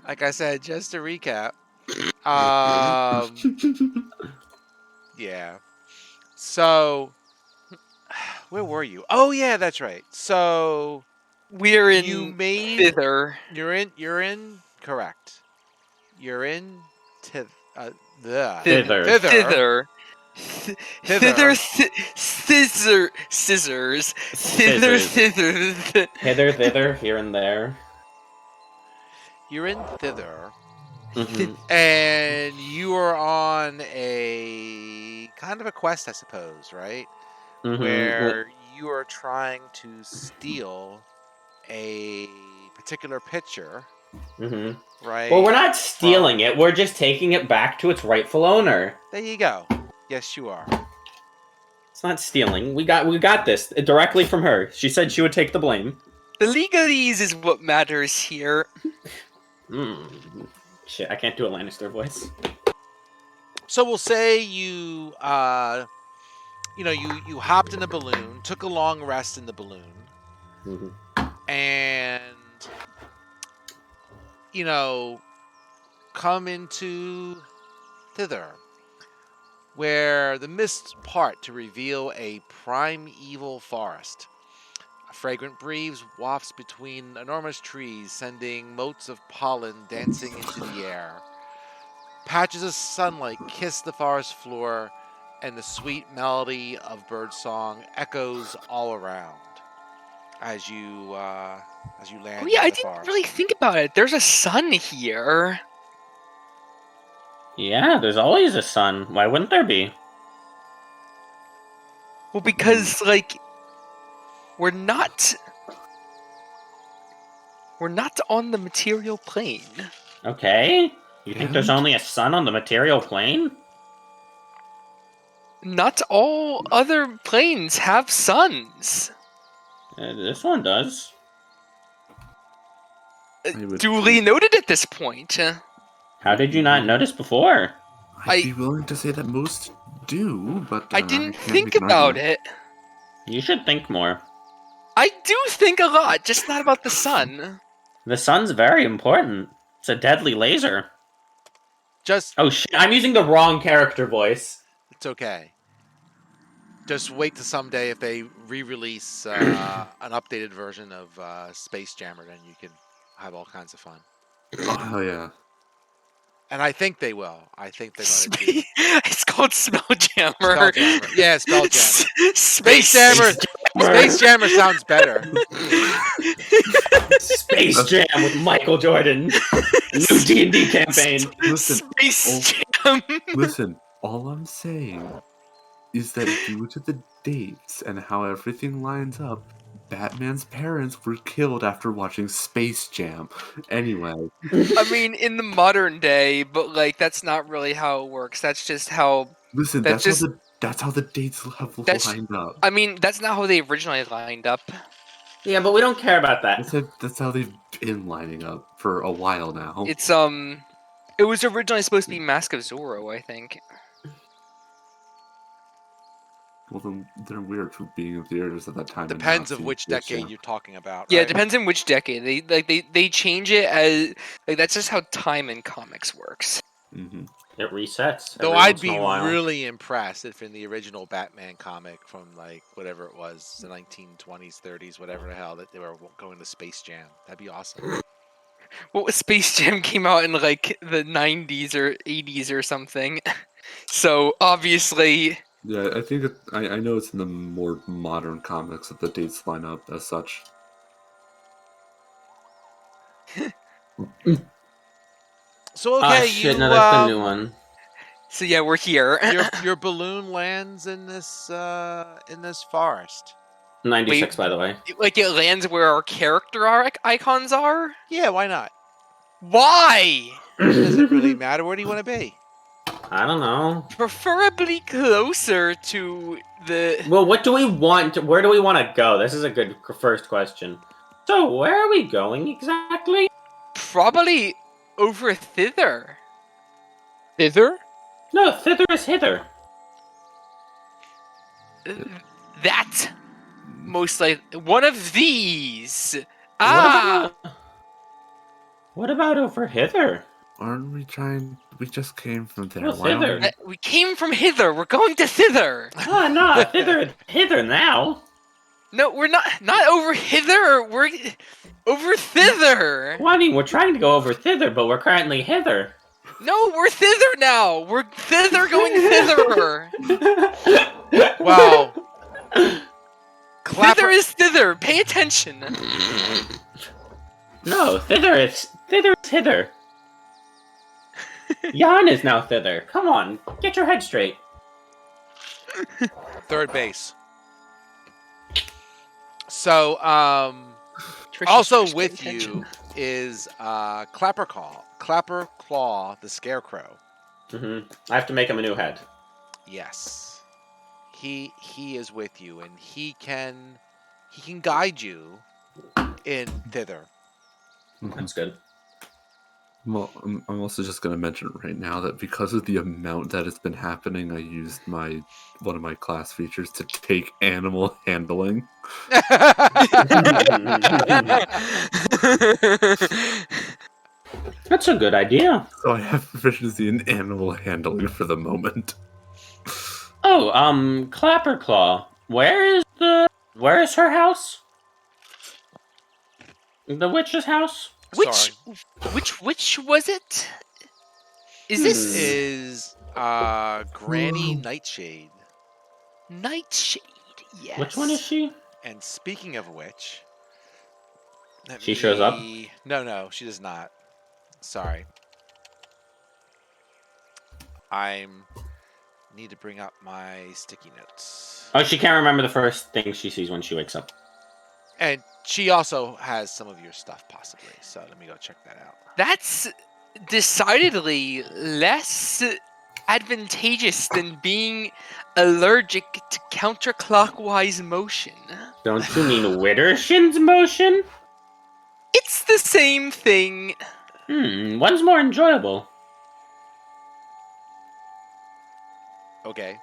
like I said, just to recap. Um, yeah. So, where were you? Oh yeah, that's right. So We're you in made thither. you're in correct. You're in to the Thither. thither. Thither, Thither. scissors, thither, Scissors. thither. Hither, thither, here and there. You're in thither. Mm-hmm. And you are on a kind of a quest, I suppose, right? Mm-hmm. Where you are trying to steal a particular picture, Mm-hmm. Well, right? we're not stealing it. We're just taking it back to its rightful owner. There you go. Yes, you are. It's not stealing. We got this directly from her. She said she would take the blame. The legalese is what matters here. Shit, I can't do a Lannister voice. So we'll say you, you hopped in a balloon, took a long rest in the balloon, Mm-hmm. and come into thither, where the mists part to reveal a primeval forest. A fragrant breeze wafts between enormous trees, sending motes of pollen dancing into the air. Patches of sunlight kiss the forest floor, and the sweet melody of birdsong echoes all around as you land Oh yeah, in I the didn't forest. really think about it. There's a sun here. Yeah, there's always a sun. Why wouldn't there be? Well, because like we're not on the material plane. Okay. You think there's And? only a sun on the material plane? Not all other planes have suns. This one does. Duly noted at this point. How did you not notice before? I'd be willing to say that most do, but I didn't can't think make an about argument. it. You should think more. I do think a lot, just not about the sun. The sun's very important. It's a deadly laser. Just Oh shit, I'm using the wrong character voice. It's okay. Just wait to someday if they re-release an updated version of Space Jammer, then you can have all kinds of fun. Oh, hell yeah. And I think they will. I think they're going to do. It's called Spelljammer. Spelljammer. Yeah, Spelljammer. Space Jammer. Space Jammer sounds better. Space Jam with Michael Jordan. New D&D campaign. Listen, Space Jam. Listen, all I'm saying is that due to the dates and how everything lines up, Batman's parents were killed after watching Space Jam. Anyway. I mean, in the modern day, but like that's not really how it works. That's just how. Listen, that's how the dates have lined up. I mean, that's not how they originally lined up. Yeah, but we don't care about that. That's how they've been lining up for a while now. It's it was originally supposed to be Mask of Zorro, I think. Well, then they're weird for being in theaters at that time. Depends of which decade you're talking about. Yeah, right? it depends on which decade. They change it as like that's just how time in comics works. Mm-hmm. It resets. Though I'd be really impressed if in the original Batman comic from like whatever it was, the 1920s, 30s, whatever the hell, that they were going to Space Jam. That'd be awesome. Well, Space Jam came out in like the 90s or 80s or something. So obviously. Yeah, I think I know it's in the more modern comics that the dates line up as such. So okay, shit, no, that's the new one. So yeah, we're here. your balloon lands in this forest. 96, by the way. Like it lands where our character icons are? Yeah, why not? Why? Does it really matter? Where do you want to be? I don't know. Preferably closer to the... Well, what do we want? Where do we want to go? This is a good first question. So, where are we going exactly? Probably over thither. Thither? No, thither is hither. That. Most likely. One of these. What about over hither? Aren't we trying? We just came from there. Well, Why don't thither. we? We came from hither. We're going to thither. Oh, no, hither now. No, we're not over hither. We're over thither. Well, I mean, we're trying to go over thither, but we're currently hither. No, we're thither now. We're thither going thither. Wow. Thither is thither. Pay attention. No, thither is hither. Jan is now thither. Come on, get your head straight. Third base. So, Trish also is with paying you attention. is Clapper Claw the Scarecrow. I have to make him a new head. Yes, he is with you, and he can guide you in thither. That's good. Well, I'm also just going to mention right now that because of the amount that has been happening, I used one of my class features to take animal handling. That's a good idea. So I have proficiency in animal handling for the moment. Oh, Clapperclaw. Where is her house? The witch's house? Sorry. Which was it? Is This this is Granny Nightshade. Nightshade? Yes. Which one is she? And speaking of which, She shows up? No, she does not. Sorry. I need to bring up my sticky notes. Oh, she can't remember the first thing she sees when she wakes up. And she also has some of your stuff, possibly. So let me go check that out. That's decidedly less advantageous than being allergic to counterclockwise motion. Don't you mean Wittershin's motion? It's the same thing. One's more enjoyable. Okay.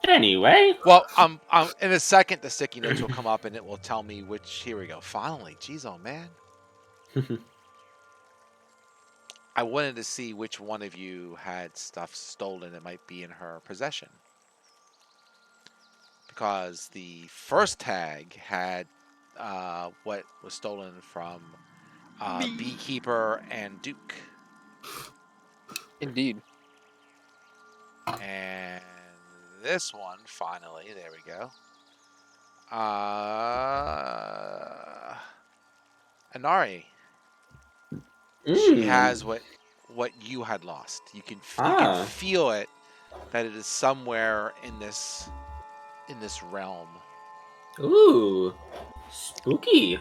Anyway. Well, in a second, the sticky notes will come up and it will tell me which. Here we go. Finally, jeez, oh man. I wanted to see which one of you had stuff stolen that might be in her possession. Because the first tag had what was stolen from Beekeeper and Duke. Indeed. And this one, finally, there we go. Anari. She has what you had lost. You can feel it, that it is somewhere in this realm. Ooh, spooky.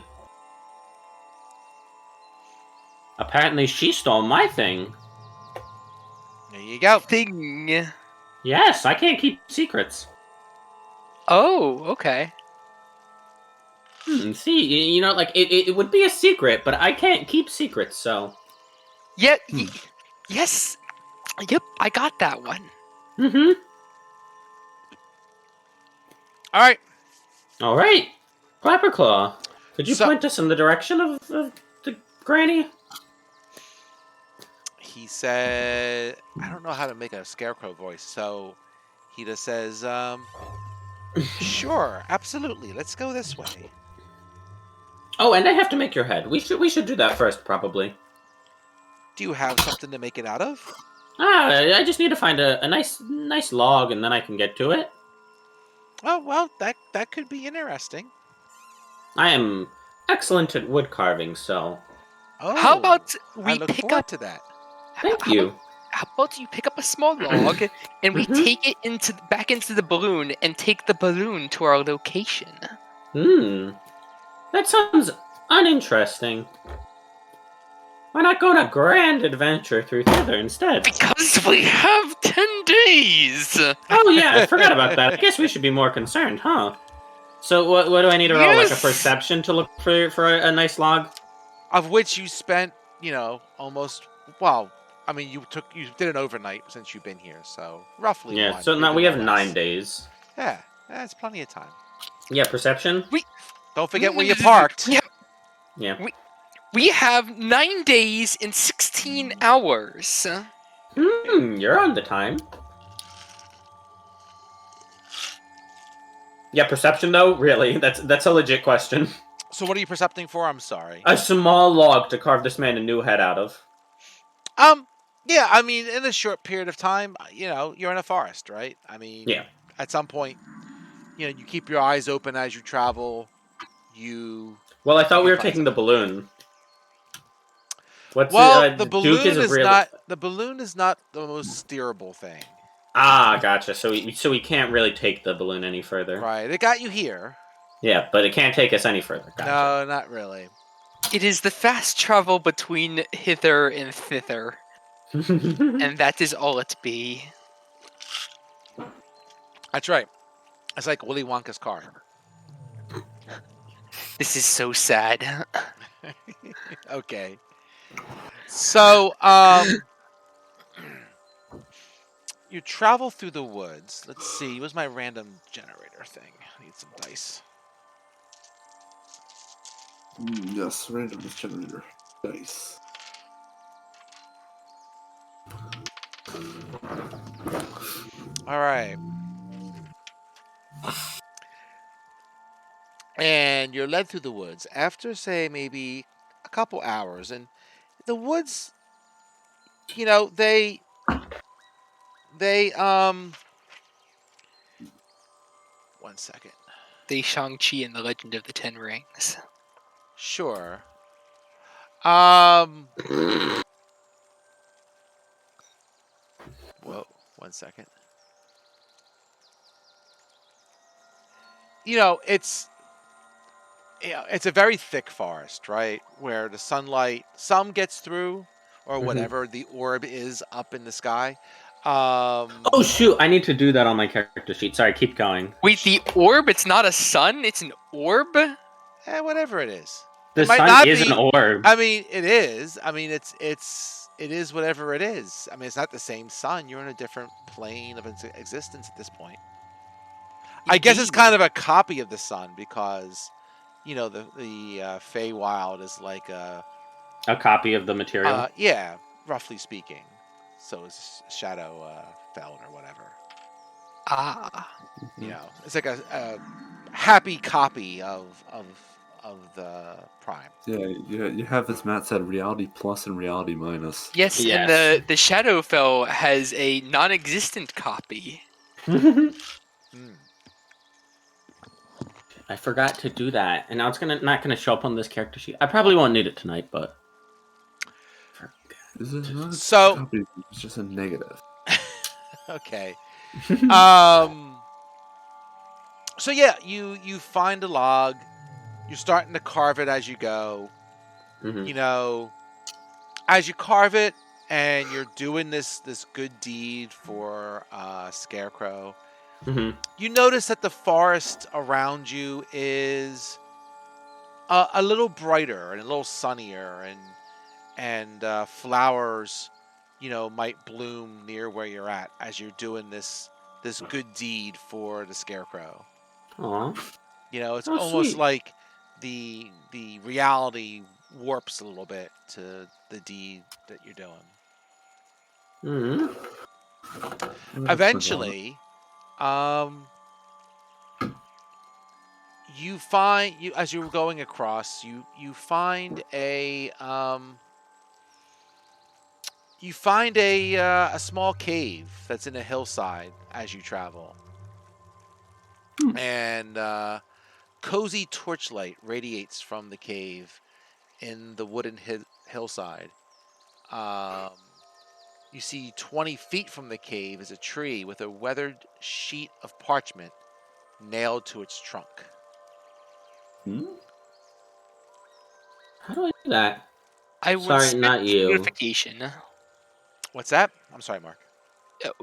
Apparently she stole my thing. There you go. Thing. Yes, I can't keep secrets. Oh, okay. See, you know, like, it would be a secret, but I can't keep secrets, so... Yeah, yes. Yep, I got that one. All right. Clapperclaw, could you So- point us in the direction of the granny? He said, I don't know how to make a scarecrow voice, so he just says, sure, absolutely, let's go this way. Oh, and I have to make your head. We should do that first, probably. Do you have something to make it out of? I just need to find a nice log, and then I can get to it. Oh, well, that could be interesting. I am excellent at wood carving, so Oh, How about I we look pick forward up? to that. thank you. How about you pick up a small log and we take it back into the balloon and take the balloon to our location? That sounds uninteresting. Why not go on a grand adventure through Thither instead? Because we have 10 days. Oh yeah, I forgot about that. I guess we should be more concerned, huh? So what do I need to roll, like a Yes. perception to look for a nice log? Of which you spent, almost, well, I mean, you did an overnight since you've been here, so roughly Yeah, one, so now maybe we have a little less. 9 days. Yeah, that's plenty of time. Yeah, perception? Don't forget where you parked. Yeah, Yeah. we have 9 days and 16 hours. You're on the time. Yeah, perception though? Really? That's a legit question. So what are you percepting for? I'm sorry. A small log to carve this man a new head out of. Yeah, I mean, in a short period of time, you're in a forest, right? I mean, Yeah. at some point, you keep your eyes open as you travel. You Well, I thought we were find taking the something. balloon. What's Well, the Duke is balloon a is real. not the most steerable thing. Ah, gotcha. So we can't really take the balloon any further. Right. It got you here. Yeah, but it can't take us any further. Gotcha. No, not really. It is the fast travel between hither and thither, and that is all it be. That's right. It's like Willy Wonka's car. This is so sad. Okay. So, you travel through the woods. Let's see. What's my random generator thing? I need some dice. Yes, randomness generator. Dice. All right. And you're led through the woods after, say, maybe a couple hours. And the woods, they, one second. The Shang-Chi and the Legend of the Ten Rings. Sure. Whoa, one second. It's a very thick forest, right? Where the sunlight some gets through, or whatever the orb is up in the sky. Oh shoot! I need to do that on my character sheet. Sorry, keep going. Wait, the orb? It's not a sun? It's an orb? Whatever it is. The It might sun not is be. an orb. I mean, it is. I mean, it is whatever it is. I mean, it's not the same sun. You're in a different plane of existence at this point. I guess it's Indeed. kind of a copy of the sun because, the Feywild is like a copy of the material. yeah, roughly speaking. So is Shadow Feld or whatever. Ah. It's like a happy copy of the Prime. Yeah, you have, as Matt said, reality plus and reality minus. Yes, Yes. and the Shadowfell has a non-existent copy. I forgot to do that, and now it's not gonna show up on this character sheet. I probably won't need it tonight, but Is it not a So- copy? It's just a negative. Okay. So yeah, you find a log. You're starting to carve it as you go. Mhm. As you carve it and you're doing this good deed for Scarecrow, you notice that the forest around you is a little brighter and a little sunnier, and flowers, might bloom near where you're at as you're doing this good deed for the Scarecrow. Aw. It's Oh, almost sweet. like the reality warps a little bit to the deed that you're doing. Eventually, you find as you're going across, you find a a small cave that's in a hillside as you travel, and cozy torchlight radiates from the cave in the wooden hillside. You see 20 feet from the cave is a tree with a weathered sheet of parchment nailed to its trunk. How do I do that? I will Sorry, inspect not the you. notification. What's that? I'm sorry, Mark.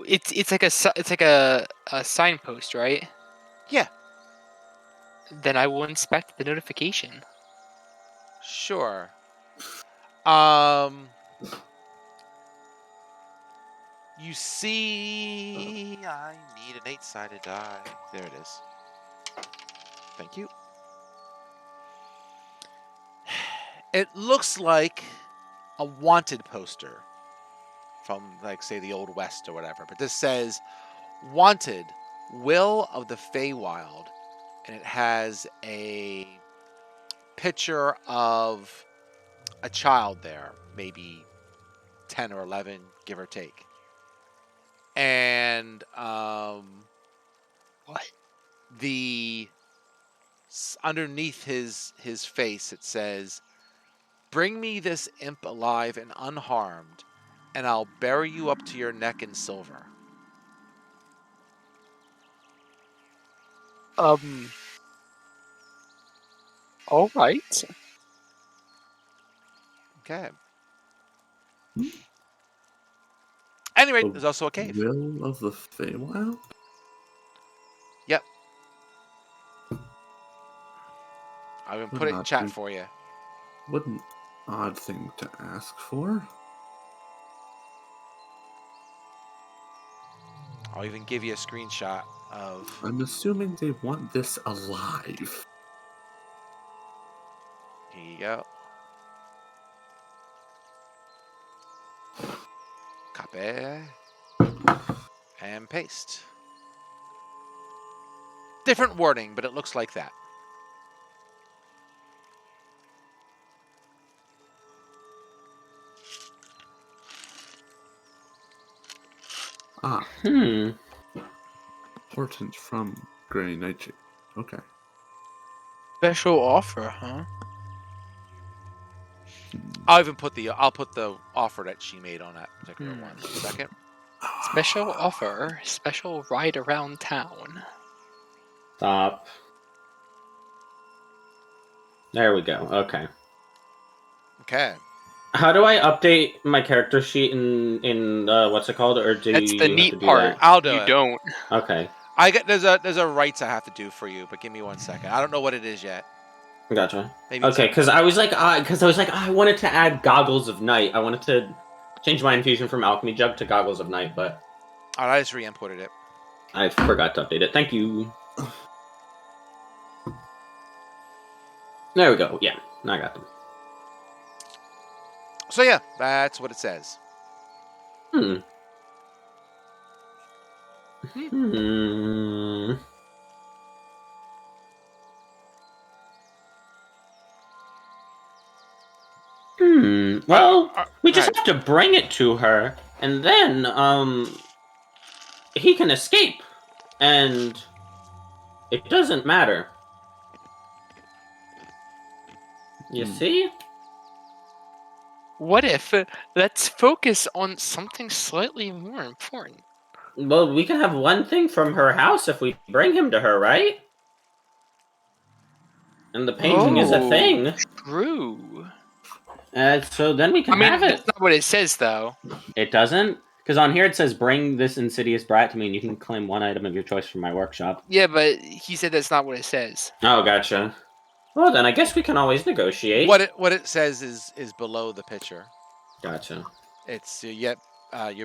It's like a signpost, right? Yeah, Then I will inspect the notification. sure. You see, I need an 8-sided die. There it is. Thank you. It looks like a wanted poster from, like, say, the Old West or whatever. But this says, "Wanted, Will of the Feywild," and it has a picture of a child there, maybe 10 or 11, give or take. And What? underneath his face it says, "Bring me this imp alive and unharmed, and I'll bury you up to your neck in silver." All right. Okay. Hmm? Anyway, The there's also a cave. Will of the Feywild? Yep. I'm gonna put it in Odd chat thing- for you. What an odd thing to ask for. I'll even give you a screenshot of. I'm assuming they want this alive. Here you go. Copy and paste. Different wording, but it looks like that. Ah, Portent from Grey Nightshade. Okay. Special offer, huh? I'll put the offer that she made on that particular one. 1 second. Special offer. Special ride around town. Stop. There we go. Okay. Okay. How do I update my character sheet in what's it called? Or do That's you the have neat to do part. that? I'll do You it. don't. Okay. There's a rights I have to do for you, but give me 1 second. I don't know what it is yet. Gotcha. Maybe it's Okay, because I was like, I wanted to add Goggles of Night. I wanted to change my infusion from Alchemy Jug to Goggles of Night, but All right, I just re-imported it. I forgot to update it. Thank you. There we go. Yeah, I got them. So yeah, that's what it says. Hmm. Well, we just have to bring it to her, and then he can escape, and it doesn't matter. You see? What if let's focus on something slightly more important? Well, we can have one thing from her house if we bring him to her, right? And the painting is a thing. True. So then we can I mean, have it. that's not what it says, though. It doesn't? Because on here it says, bring this insidious brat to me and you can claim one item of your choice from my workshop. Yeah, but he said that's not what it says. Oh, gotcha. Well, then I guess we can always negotiate. What it says is below the picture. Gotcha. It's you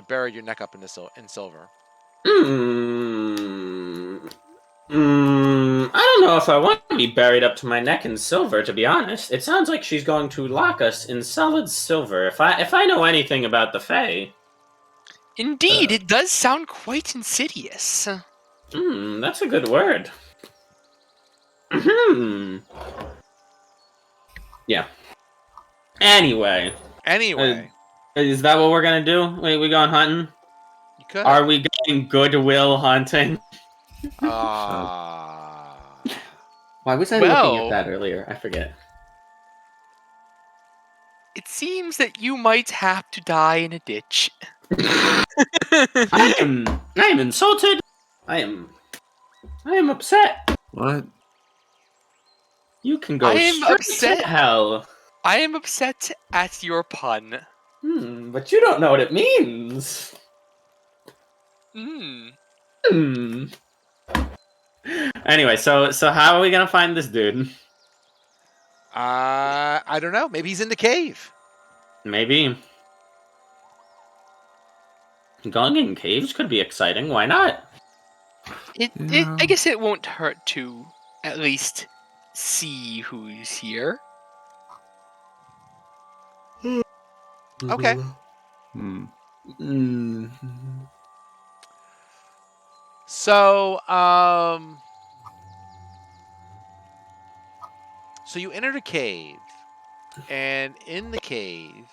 buried your neck up in silver. I don't know if I want to be buried up to my neck in silver, to be honest. It sounds like she's going to lock us in solid silver. If I know anything about the Fae. Indeed, it does sound quite insidious. That's a good word. Yeah. Anyway. Is that what we're gonna do? Wait, we going hunting? You could. Are we going goodwill hunting? Ah. Why was I looking at that earlier? I forget. It seems that you might have to die in a ditch. I am insulted. I am upset. What? You can go I am straight upset. to hell. I am upset at your pun. But you don't know what it means. Anyway, so how are we gonna find this dude? I don't know. Maybe he's in the cave. Maybe. Going in caves could be exciting. Why not? I guess it won't hurt to at least see who's here. Okay. Hmm. Mm. So, so you enter a cave, and in the cave,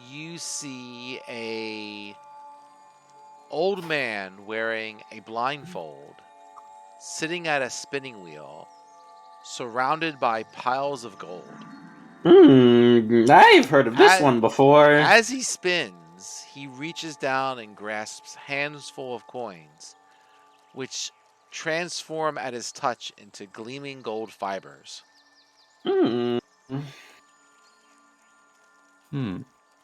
you see a old man wearing a blindfold, sitting at a spinning wheel, surrounded by piles of gold. I've heard of this As, one before. as he spins, he reaches down and grasps handfuls of coins, which transform at his touch into gleaming gold fibers. Hmm. Hmm.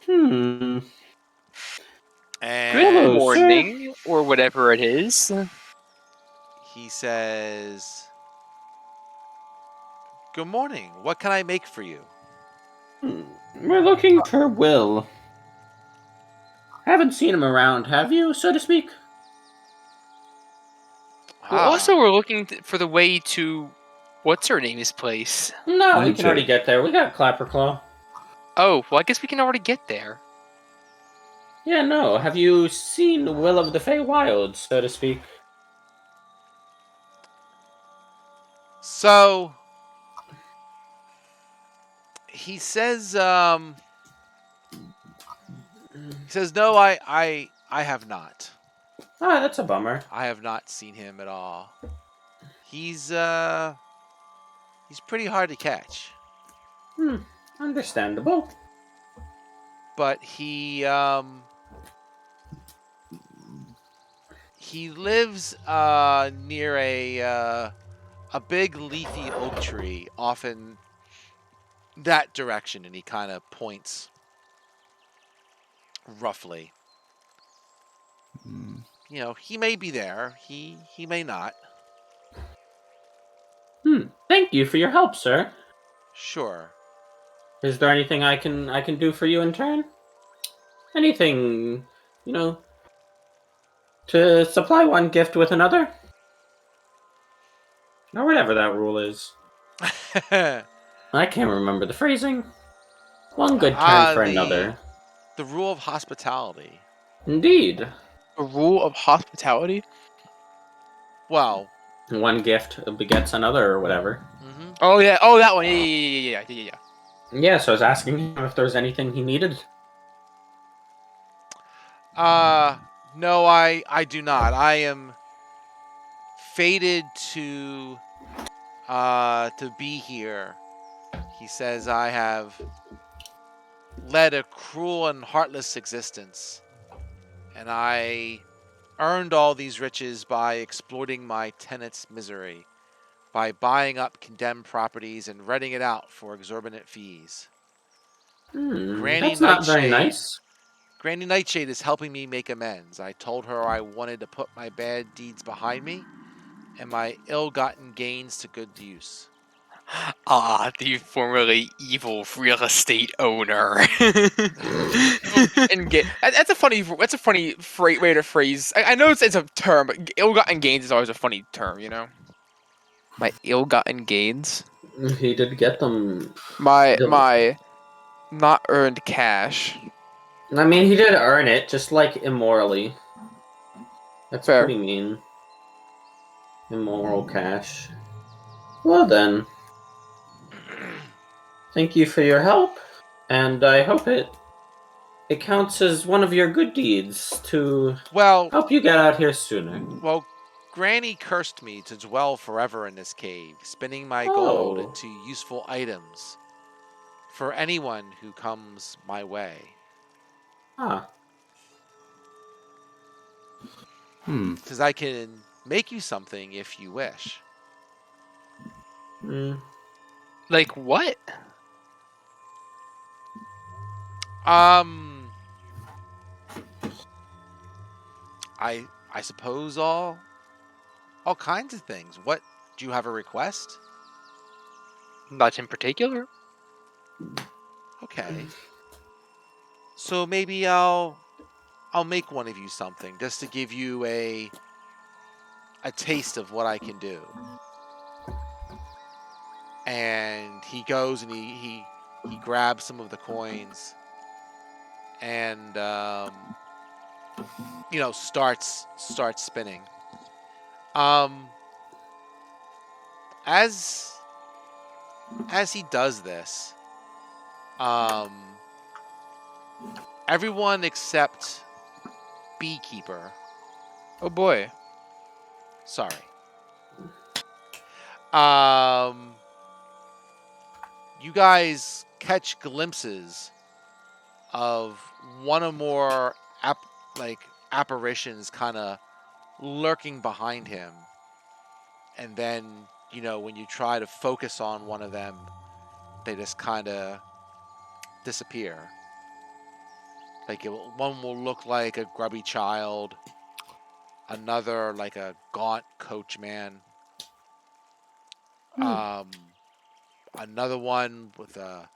Hmm. And Hello, sir. Morning, or whatever it is. he says, "Good morning. What can I make for you?" We're looking for Will. Haven't seen him around, have you, so to speak? Well, also, we're looking for the way to what's her name's place. No, we can Nightshade. already get there. We got Clapperclaw. Oh, well, I guess we can already get there. Yeah, no. Have you seen Will of the Feywild, so to speak? So he says, "No, I have not. Ah, that's a bummer. I have not seen him at all. He's pretty hard to catch, Understandable. but he lives near a big leafy oak tree, off in that direction," and he kind of points roughly. Hmm. You know, he may be there. He may not. Thank you for your help, sir. Sure. Is there anything I can do for you in turn? Anything, you know, to supply one gift with another? Or whatever that rule is. I can't remember the phrasing. One good turn for another. the rule of hospitality. Indeed. A rule of hospitality? Well, One gift begets another, or whatever. mhm. Oh, yeah. Oh, that one. Yeah. Yeah, so I was asking him if there was anything he needed. No, I do not. I am fated to be here. He says I have led a cruel and heartless existence, and I earned all these riches by exploiting my tenants' misery, by buying up condemned properties and renting it out for exorbitant fees. Granny That's not very Nightshade nice. Granny Nightshade is helping me make amends. I told her I wanted to put my bad deeds behind me and my ill-gotten gains to good use. Ah, the formerly evil real estate owner. That's a funny. That's a funny way to phrase. I know it's a term, but ill-gotten gains is always a funny term. You know. My ill-gotten gains. He did get them. My not earned cash. I mean, he did earn it, just like immorally. That's Fair. pretty mean. Immoral cash. Well then, thank you for your help, and I hope it counts as one of your good deeds to Well, help you get out here sooner. Granny cursed me to dwell forever in this cave, spinning my gold Oh. into useful items for anyone who comes my way. Ah. Because I can make you something if you wish. Hmm. Like what? Um, I suppose all kinds of things. What, do you have a request? Not in particular. Okay. So maybe I'll make one of you something just to give you a taste of what I can do. And he goes and he grabs some of the coins and starts spinning. As he does this, everyone except Beekeeper. Oh boy. Sorry. You guys catch glimpses of one or more apparitions kind of lurking behind him. And then, when you try to focus on one of them, they just kind of disappear. One will look like a grubby child, another like a gaunt coachman, another one with a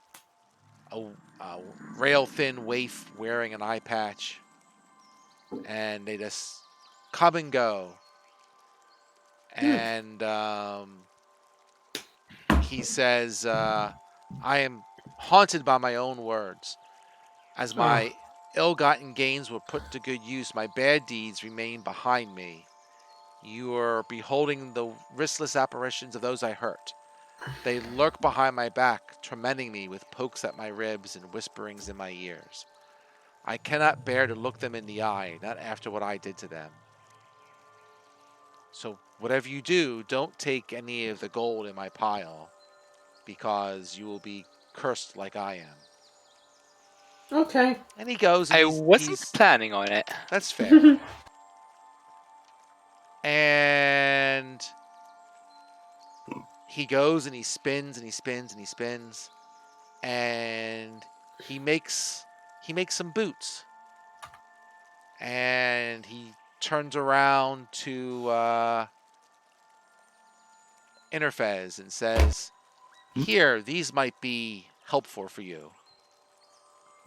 rail-thin waif wearing an eye patch, and they just come and go. And he says, I am haunted by my own words. As my ill-gotten gains were put to good use, my bad deeds remain behind me. You are beholding the riskless apparitions of those I hurt. They lurk behind my back, tormenting me with pokes at my ribs and whisperings in my ears. I cannot bear to look them in the eye, not after what I did to them. So whatever you do, don't take any of the gold in my pile, because you will be cursed like I am. Okay. And he goes, and I he's wasn't planning on it. that's fair. And he goes and he spins and he spins and he spins, and he makes some boots. And he turns around to Interfez and says, "Here, these might be helpful for you."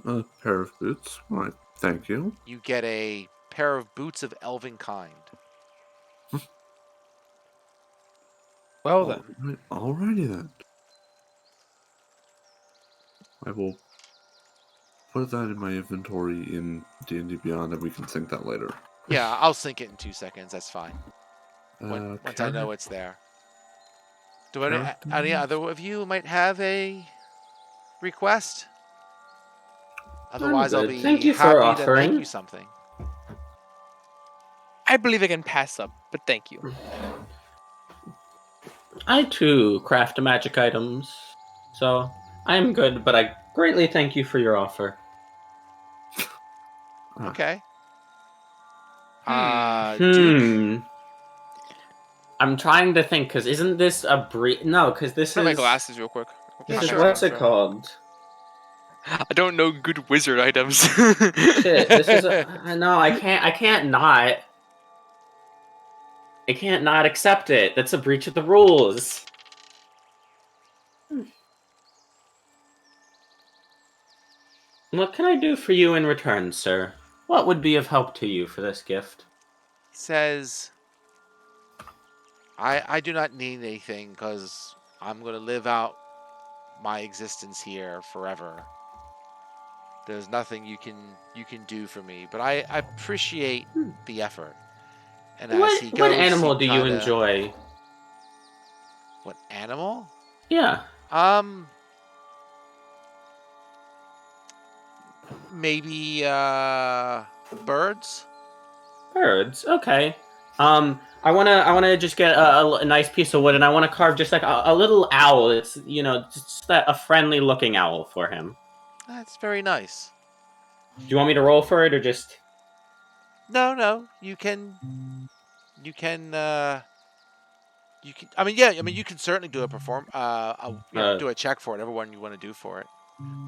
A pair of boots. Right, thank you. You get a pair of boots of elven kind. Well then. Alrighty then. I will put that in my inventory in D&D Beyond, and we can sync that later. Yeah, I'll sync it in 2 seconds. That's fine. Once I know it's there. Do any other of you might have a request? Otherwise, I'll good. be Thank you for happy to offering. make you something. I believe I can pass up, but thank you. I too craft magic items, so I am good, but I greatly thank you for your offer. Okay. Hmm. Duke. I'm trying to think, because isn't this a brief? No, because this Put my is... glasses real quick. This Yeah, is, sure. what's it called? I don't know good wizard items. Shit, this is... No, I can't not... I can't not accept it. That's a breach of the rules. What can I do for you in return, sir? What would be of help to you for this gift? He says, I do not need anything, because I'm going to live out my existence here forever. There's nothing you can do for me, but I appreciate the effort. And as he goes, what animal do you kinda- enjoy? What animal? Yeah. Maybe birds. Birds. Okay. I wanna just get a nice piece of wood, and I wanna carve just like a little owl. It's just a friendly looking owl for him. That's very nice. Do you want me to roll for it, or just? No, you can. I mean, yeah. I mean, you can certainly do do a check for whatever one you want to do for it.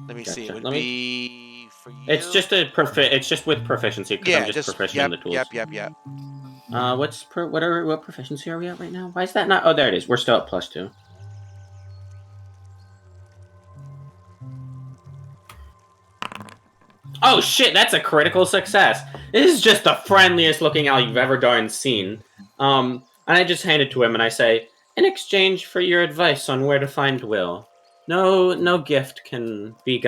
Let me see. It Gotcha. would be for you. It's just It's just with proficiency, because I'm just proficient in the tools. Yep. What proficiency are we at right now? Why is that not? Oh, there it is. We're still at +2. Oh shit, that's a critical success. This is just the friendliest looking owl you've ever darn seen. And I just hand it to him and I say, in exchange for your advice on where to find Will, no gift can be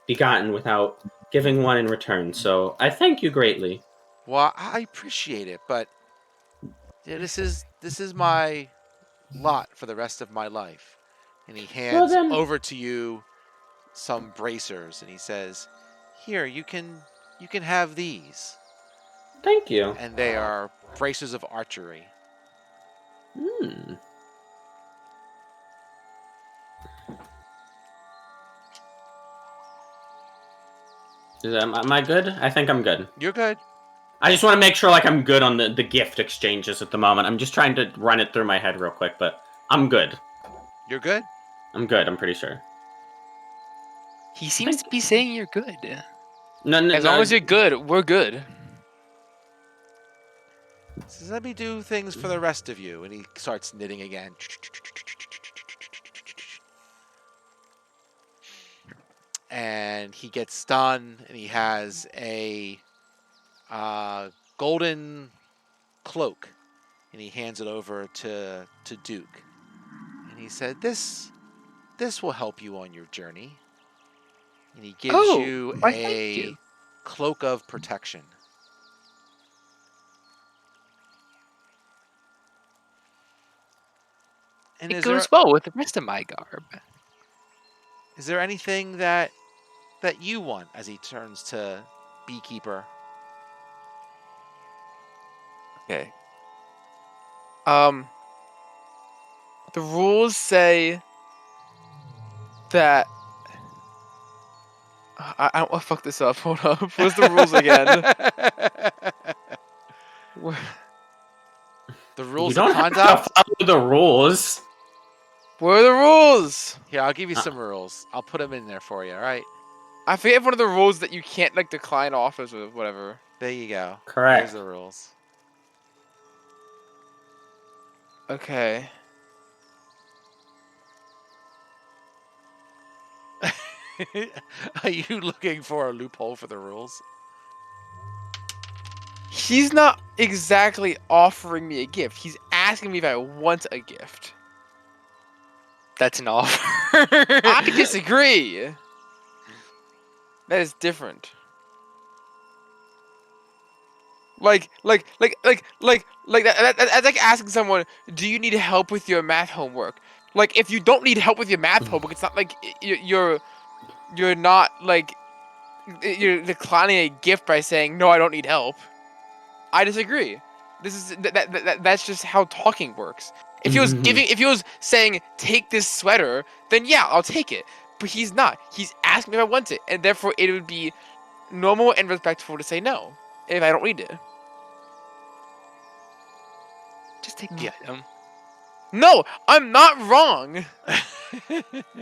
begotten without giving one in return. So I thank you greatly. Well, I appreciate it, but this is my lot for the rest of my life. And he Well hands then, over to you some bracers, and he says, "Here, you can have these." thank you. And they are bracers of archery. Hmm. Am I good? I think I'm good. You're good. I just want to make sure like I'm good on the gift exchanges at the moment. I'm just trying to run it through my head real quick, but I'm good. You're good. I'm good. I'm pretty sure. He seems to be saying you're good. No, no, As long no. as you're good, we're good. He says, "Let me do things for the rest of you." And he starts knitting again. And he gets done, and he has a golden cloak, and he hands it over to Duke. And he said, "This will help you on your journey." And he gives Oh, you why, thank a you. cloak of protection. And It goes well with the rest of my garb. is there anything that you want? As he turns to Beekeeper. Okay. The rules say that I don't want to fuck this up. Hold up. What's the rules again? The You rules of don't have to conduct? follow the rules. What are the rules? Here, I'll give you some rules. I'll put them in there for you, all right? I forget one of the rules that you can't like decline offers or whatever. There you go. Correct. Here's the rules. Okay. Are you looking for a loophole for the rules? He's not exactly offering me a gift. He's asking me if I want a gift. That's an offer. I disagree. That is different. That's like asking someone, "Do you need help with your math homework?" Like, if you don't need help with your math homework, it's not like you're not like you're declining a gift by saying, "No, I don't need help." I disagree. This is that's just how talking works. If he was saying, "Take this sweater," then yeah, I'll take it. But he's not. He's asking me if I want it, and therefore it would be normal and respectful to say no if I don't need it. Just take the item. No, I'm not wrong.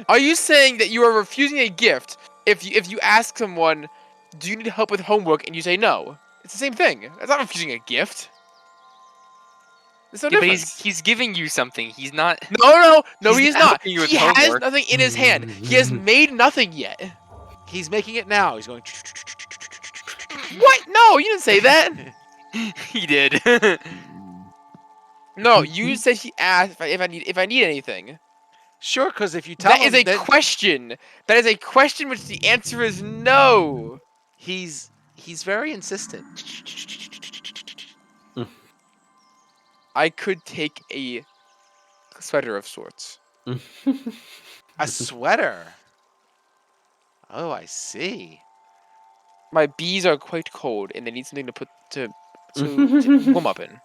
Are you saying that you are refusing a gift if you ask someone, "Do you need help with homework?" and you say no? It's the same thing. It's not refusing a gift. There's no Yeah, but difference. he's giving you something. He's not. No, He's he's not not. helping you with He has homework. nothing in his hand. He has made nothing yet. He's making it now. He's going. What? No, you didn't say that. He did. No, you said he asked if I need anything. Sure, because if you tell That him is a that question. That is a question which the answer is no. he's very insistent. I could take a sweater of sorts. A sweater. Oh, I see. My bees are quite cold, and they need something to put to warm up in.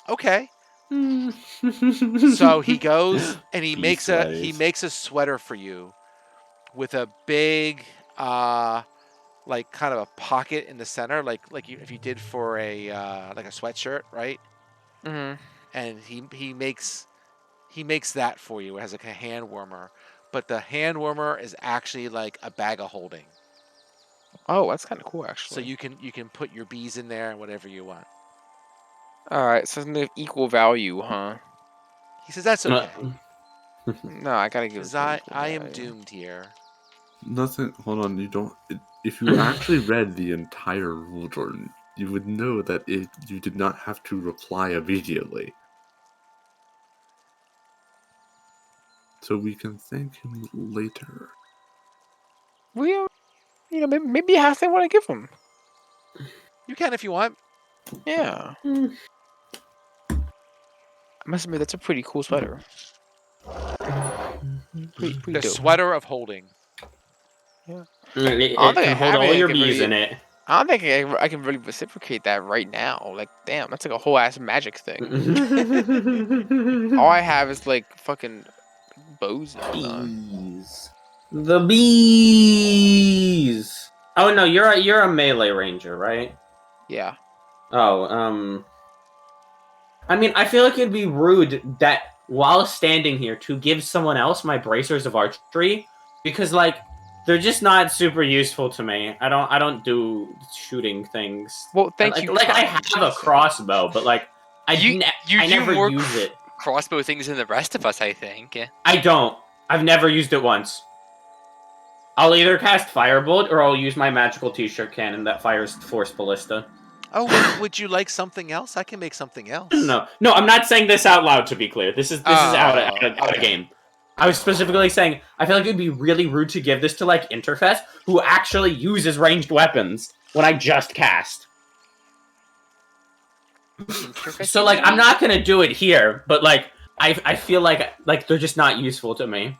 Okay. So he goes and he Bee makes sweaters. a sweater for you with a big like kind of a pocket in the center, like if you did for a like a sweatshirt, right? Hmm. And he makes that for you. It has like a hand warmer, but the hand warmer is actually like a bag of holding. Oh, that's kind of cool, So actually. you can put your bees in there and whatever you want. All right, so something of equal value, huh? He says that's okay. No, I gotta give it Because to equal I am value. doomed here. Nothing. Hold on. You don't. If you actually read the entire rule, Jordan, you would know that you did not have to reply immediately. So we can thank him later. We, maybe half they want to give him. You can if you want. Yeah. Mm. I must admit, that's a pretty cool sweater. Pretty The dope. sweater of holding. It, I don't it think can I hold have all any your that can bees really- in it. I don't think I can really reciprocate that right now. Like, damn, that's like a whole ass magic thing. All I have is like fucking bows and whatnot. Bees. The bees. Oh no, you're a melee ranger, right? Yeah. Oh, I mean, I feel like it'd be rude that while standing here to give someone else my bracers of archery because like they're just not super useful to me. I don't do shooting things. Well, thank like, you. Like I kind, have a Jason. crossbow, but like I You do never more use it. crossbow things than the rest of us, I think. I don't. I've never used it once. I'll either cast Firebolt or I'll use my magical T-shirt cannon that fires Force Ballista. Oh, would you like something else? I can make something else. No, I'm not saying this out loud. To be clear, this is out of okay. game. I was specifically saying I feel like it'd be really rude to give this to like Interfest, who actually uses ranged weapons when I just cast. So like I'm not gonna do it here, but like I feel like they're just not useful to me,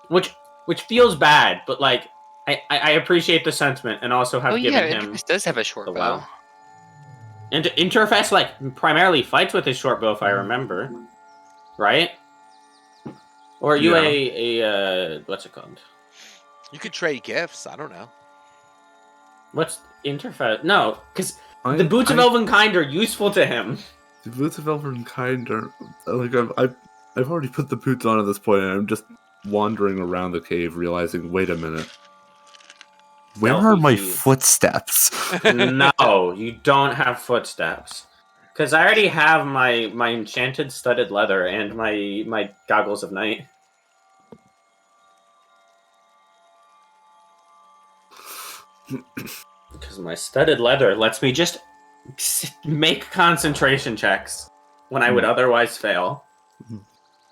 which feels bad, but like I appreciate the sentiment and also have Oh given yeah, him Interface does have a short the bow. wow. And Interfest like primarily fights with his short bow, if I remember, right? Or are you Yeah. a what's it called? You could trade gifts. I don't know. What's Interfest? No, because I- the boots of I- Elvenkind are useful to him. The boots of Elvenkind are like I've already put the boots on at this point, and I'm just wandering around the cave, realizing, wait a minute, where are my Stealthy feet. footsteps? No, you don't have footsteps. Because I already have my enchanted studded leather and my goggles of night. Because my studded leather lets me just make concentration checks when I would otherwise fail. Mhm.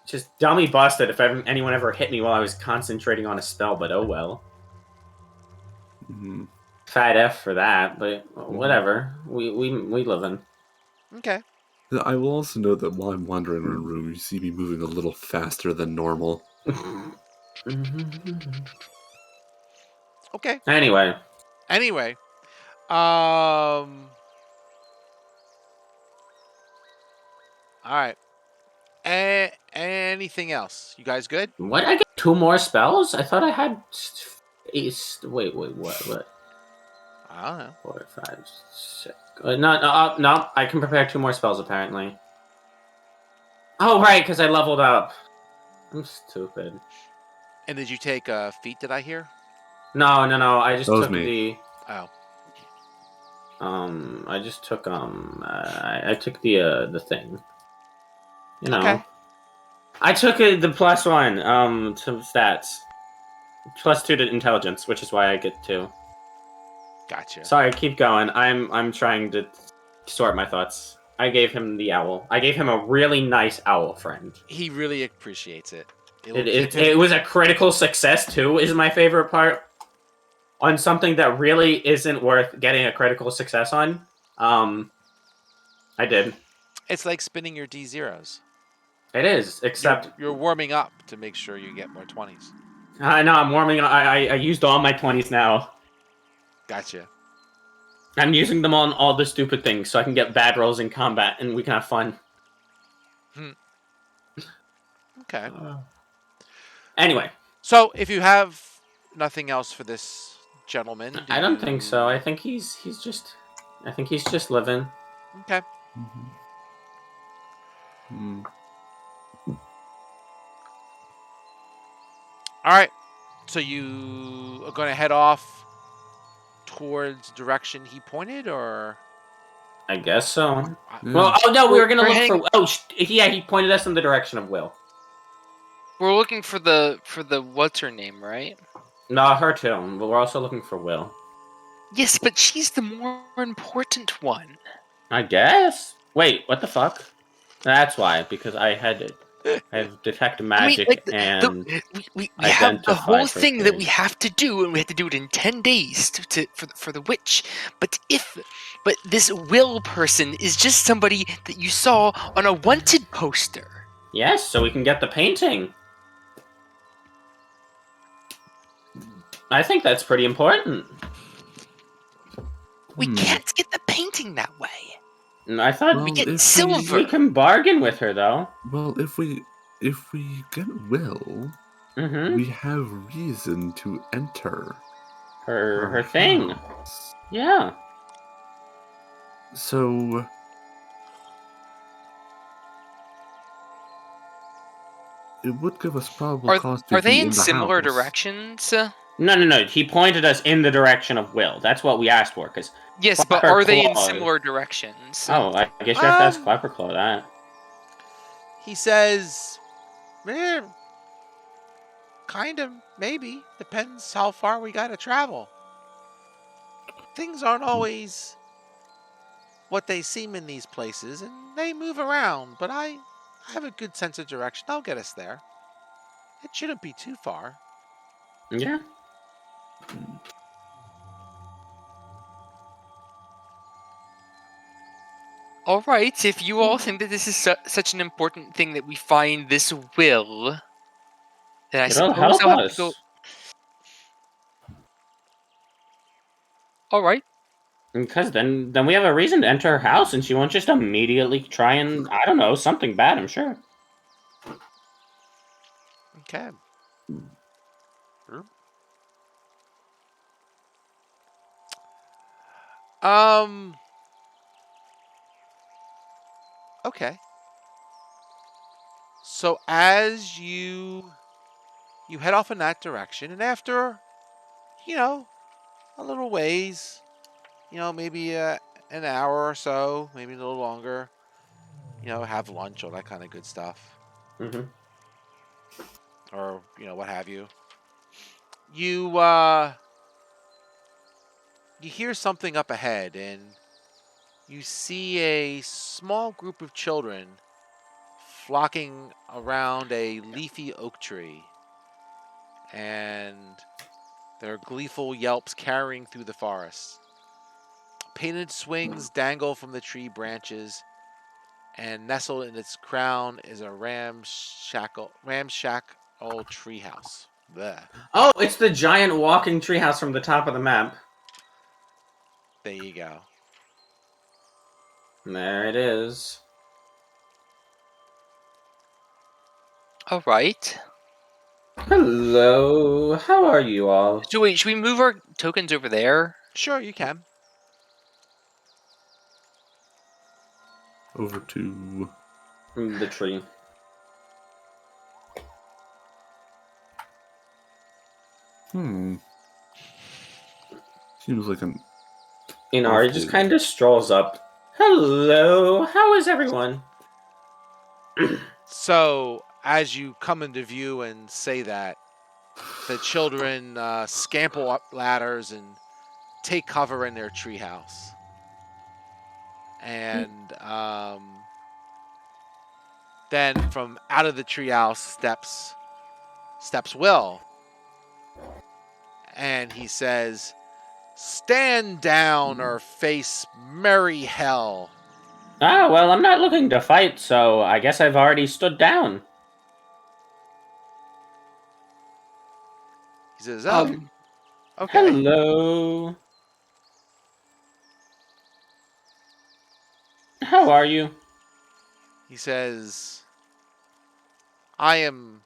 Just dummy busted if anyone ever hit me while I was concentrating on a spell, but oh well. Mhm. Fat F for that, but whatever. We live in. Okay. I will also note that while I'm wandering around the room, you see me moving a little faster than normal. Okay. Anyway, Anyway, all right. Anything else? You guys good? what? I get 2 more spells? I thought I had. Wait, what? I don't know. 4, 5, 6. No. I can prepare 2 more spells apparently. Oh right, because I leveled up. I'm stupid. And did you take feet? Did I hear? No. I just That was took me. Oh, I just took I took the thing. You know. Okay. I took the +1 to stats. +2 to intelligence, which is why I get 2. gotcha. Sorry, keep going. I'm trying to sort my thoughts. I gave him the owl. I gave him a really nice owl friend. He really appreciates it. It'll keep It him- was a critical success too, is my favorite part. On something that really isn't worth getting a critical success on. I did. It's like spinning your D0s. It is, except You're warming up to make sure you get more 20s. I know I'm warming. I used all my 20s now. Gotcha. I'm using them on all the stupid things so I can get bad rolls in combat and we can have fun. Okay. Anyway, So if you have nothing else for this gentleman, do I don't you- think so. I think he's just living. Okay. Mm. All right. So you are going to head off towards direction he pointed, or I guess so. Yeah. Well, oh no, we were gonna We're look heading- for. Oh, yeah, he pointed us in the direction of Will. We're looking for the what's her name, right? No, her too. But we're also looking for Will. Yes, but she's the more important one. I guess. Wait, what the fuck? That's why, because I had it. I have detect I mean, magic like and we have the identify whole thing that we person. have to do, and we have to do it in 10 days for the witch. But this will person is just somebody that you saw on a wanted poster. Yes, so we can get the painting. I think that's pretty important. We Hmm. can't get the painting that way. I thought Well, We get if silver. we can bargain with her, though. Well, if we get Will, Mm-hmm. we have reason to enter Her thing. house. Yeah. So it would give us probable cause to Are they be in in the similar house. directions? No. He pointed us in the direction of Will. That's what we asked for, because Yes, but Clapper are they in Claw- similar directions? Oh, I guess you have to ask Um, Clapperclaw that. He says, eh, kind of, maybe. Depends how far we gotta travel. Things aren't always what they seem in these places, and they move around, but I have a good sense of direction. I'll get us there. It shouldn't be too far. Yeah. All right, if you all think that this is such an important thing that we find this will, then I It'll suppose help I'll have to go. us. All right. Because then we have a reason to enter her house, and she won't just immediately try and, I don't know, something bad, I'm sure. Okay. Um. Okay. So as you head off in that direction, and after a little ways, maybe an hour or so, maybe a little longer, have lunch, all that kind of good stuff, Mm-hmm. or what have you. You hear something up ahead, and you see a small group of children flocking around a leafy oak tree, and their gleeful yelps carrying through the forest. Painted swings dangle from the tree branches, and nestled in its crown is a ramshack old treehouse. Bleh. Oh, it's the giant walking treehouse from the top of the map. There you go. There it is. All right. Hello, how are you all? So wait, should we move our tokens over there? Sure, you can. Over to The tree. seems like an Inari just awful- kind of strolls up. Hello, how is everyone? So, as you come into view and say that, the children scamper up ladders and take cover in their treehouse. And then from out of the treehouse steps Will. And he says, "Stand down or face merry hell." Ah, well, I'm not looking to fight, so I guess I've already stood down. He says, "Oh, okay." Hello. How are you? He says, "I am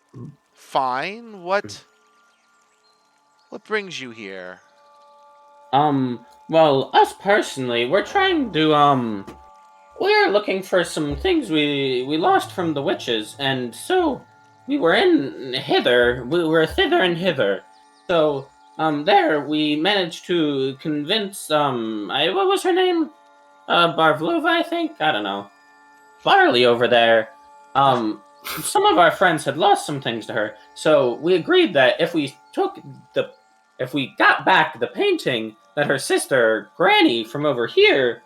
fine. What brings you here?" Well, us personally, we're trying to, we're looking for some things we lost from the witches, and so we were we were thither and hither. So, there we managed to convince, what was her name? Barvlova, I think? I don't know. Barley over there. Some of our friends had lost some things to her, so we agreed that if we got back the painting that her sister Granny from over here,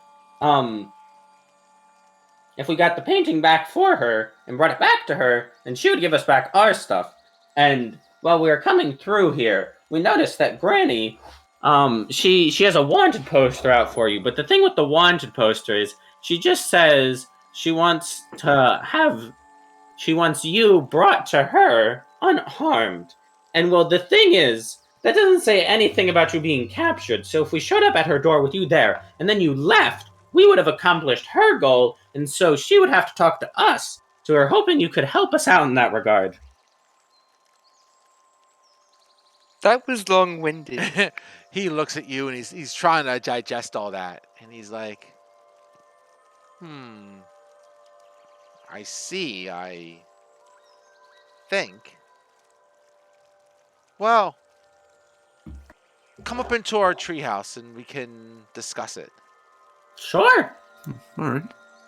if we got the painting back for her and brought it back to her, then she would give us back our stuff. And while we were coming through here, we noticed that Granny, she has a wanted poster out for you. But the thing with the wanted poster is she just says she wants you brought to her unharmed. And well, the thing is, that doesn't say anything about you being captured. So if we showed up at her door with you there and then you left, we would have accomplished her goal, and so she would have to talk to us. So we're hoping you could help us out in that regard. That was long-winded. He looks at you and he's trying to digest all that, and he's like, I see, I think. Well, come up into our treehouse and we can discuss it. Sure. All right.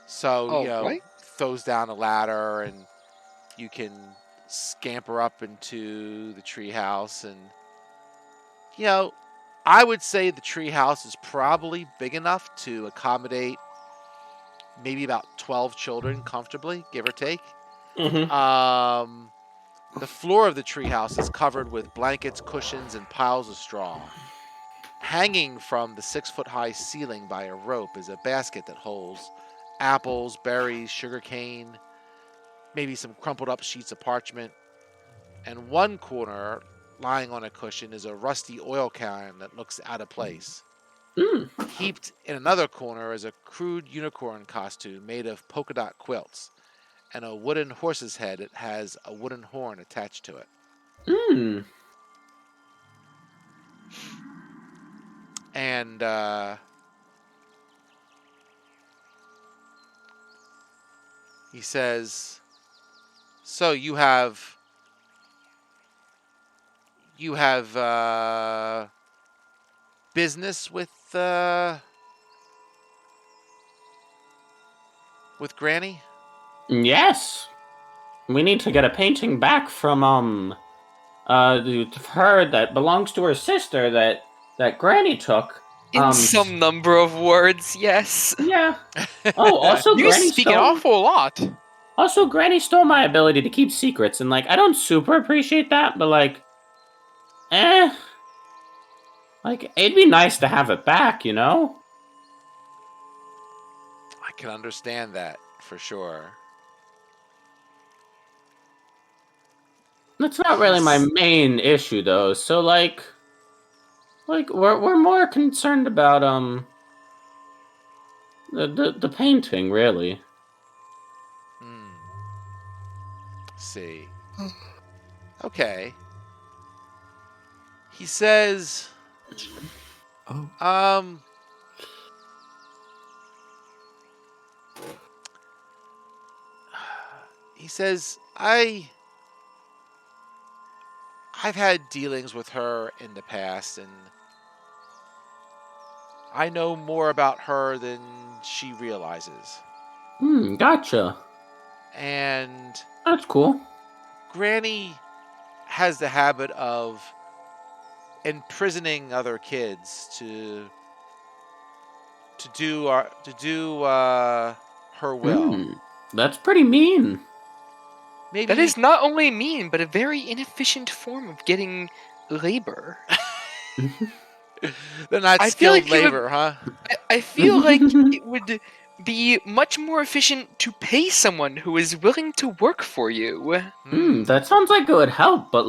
So, Alright. throws down a ladder and you can scamper up into the treehouse. And, I would say the treehouse is probably big enough to accommodate maybe about 12 children comfortably, give or take. Mm-hmm. The floor of the treehouse is covered with blankets, cushions, and piles of straw. Hanging from the 6-foot-high ceiling by a rope is a basket that holds apples, berries, sugarcane, maybe some crumpled up sheets of parchment. And one corner, lying on a cushion, is a rusty oil can that looks out of place. Heaped in another corner is a crude unicorn costume made of polka dot quilts and a wooden horse's head that has a wooden horn attached to it. And he says, so you have business with Granny? Yes. We need to get a painting back from her that belongs to her sister that Granny took. In some number of words, yes. Yeah. Oh, also You Granny speak an stole. awful lot. Also, Granny stole my ability to keep secrets, and I don't super appreciate that, but it'd be nice to have it back, I can understand that for sure. That's not really my main issue, though. So, we're more concerned about the painting, really. See. Okay. He says, Oh. he says, I've had dealings with her in the past, and I know more about her than she realizes. Gotcha. And That's cool. Granny has the habit of imprisoning other kids to do her will. That's pretty mean. Maybe That is not only mean, but a very inefficient form of getting labor. they're not I feel skilled like it would- labor, huh? I feel like it would be much more efficient to pay someone who is willing to work for you. That sounds like it would help, but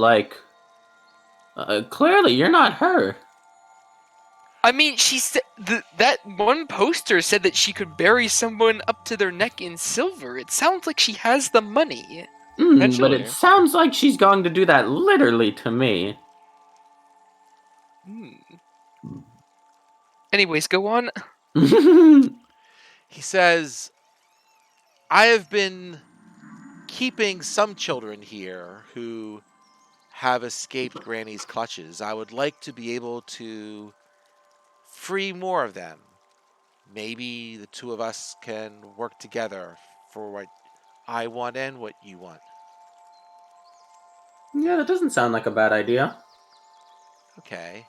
clearly you're not her. I mean, she said that one poster said that she could bury someone up to their neck in silver. It sounds like she has the money. But Naturally. it sounds like she's going to do that literally to me. Anyways, go on. He says, I have been keeping some children here who have escaped Granny's clutches. I would like to be able to free more of them. Maybe the two of us can work together for what I want and what you want. Yeah, that doesn't sound like a bad idea. Okay.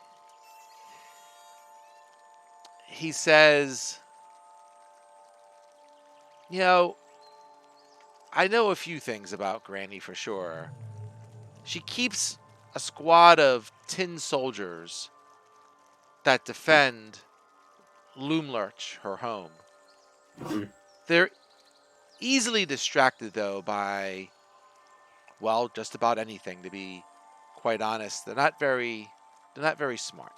He says, I know a few things about Granny for sure. She keeps a squad of tin soldiers that defend Loomlurch, her home. Hmm. They're easily distracted, though, by, well, just about anything, to be quite honest. They're not very smart.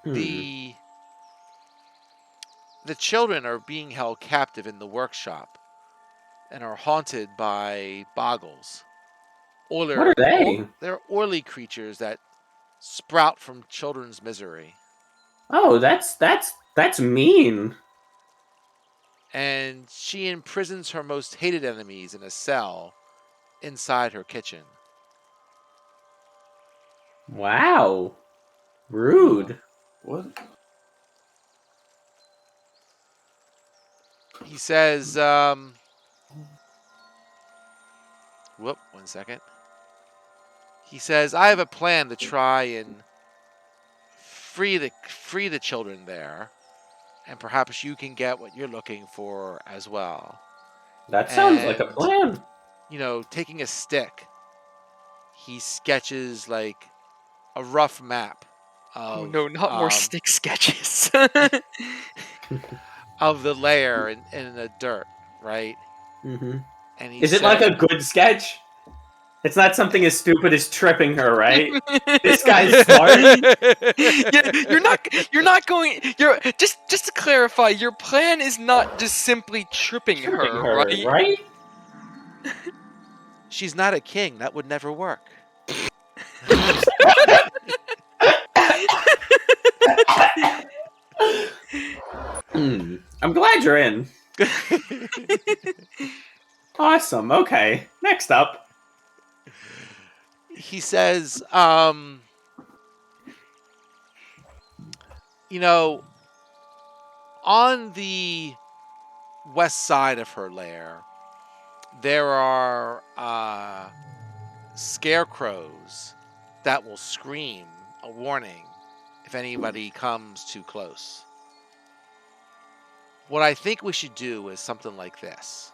Hmm. The the children are being held captive in the workshop and are haunted by boggles. Or What are they? they're oily creatures that sprout from children's misery. Oh, that's mean. And she imprisons her most hated enemies in a cell inside her kitchen. Wow. Huh. Rude. What? He says, whoop, 1 second. He says, I have a plan to try and free the children there, and perhaps you can get what you're looking for as well. That sounds like a And, plan. taking a stick, he sketches like a rough map Oh of no, not more stick sketches. of the lair in the dirt, right? Hmm. And he Is it like said, a good sketch? It's not something as stupid as tripping her, right? This guy's smart. Yeah, you're not going you're just to clarify, your plan is not just simply tripping Tripping her, her, right? right? she's not a king. That would never work. I'm glad you're in. Awesome. Okay. Next up. He says, you know, on the west side of her lair, there are scarecrows that will scream a warning if anybody comes too close. What I think we should do is something like this.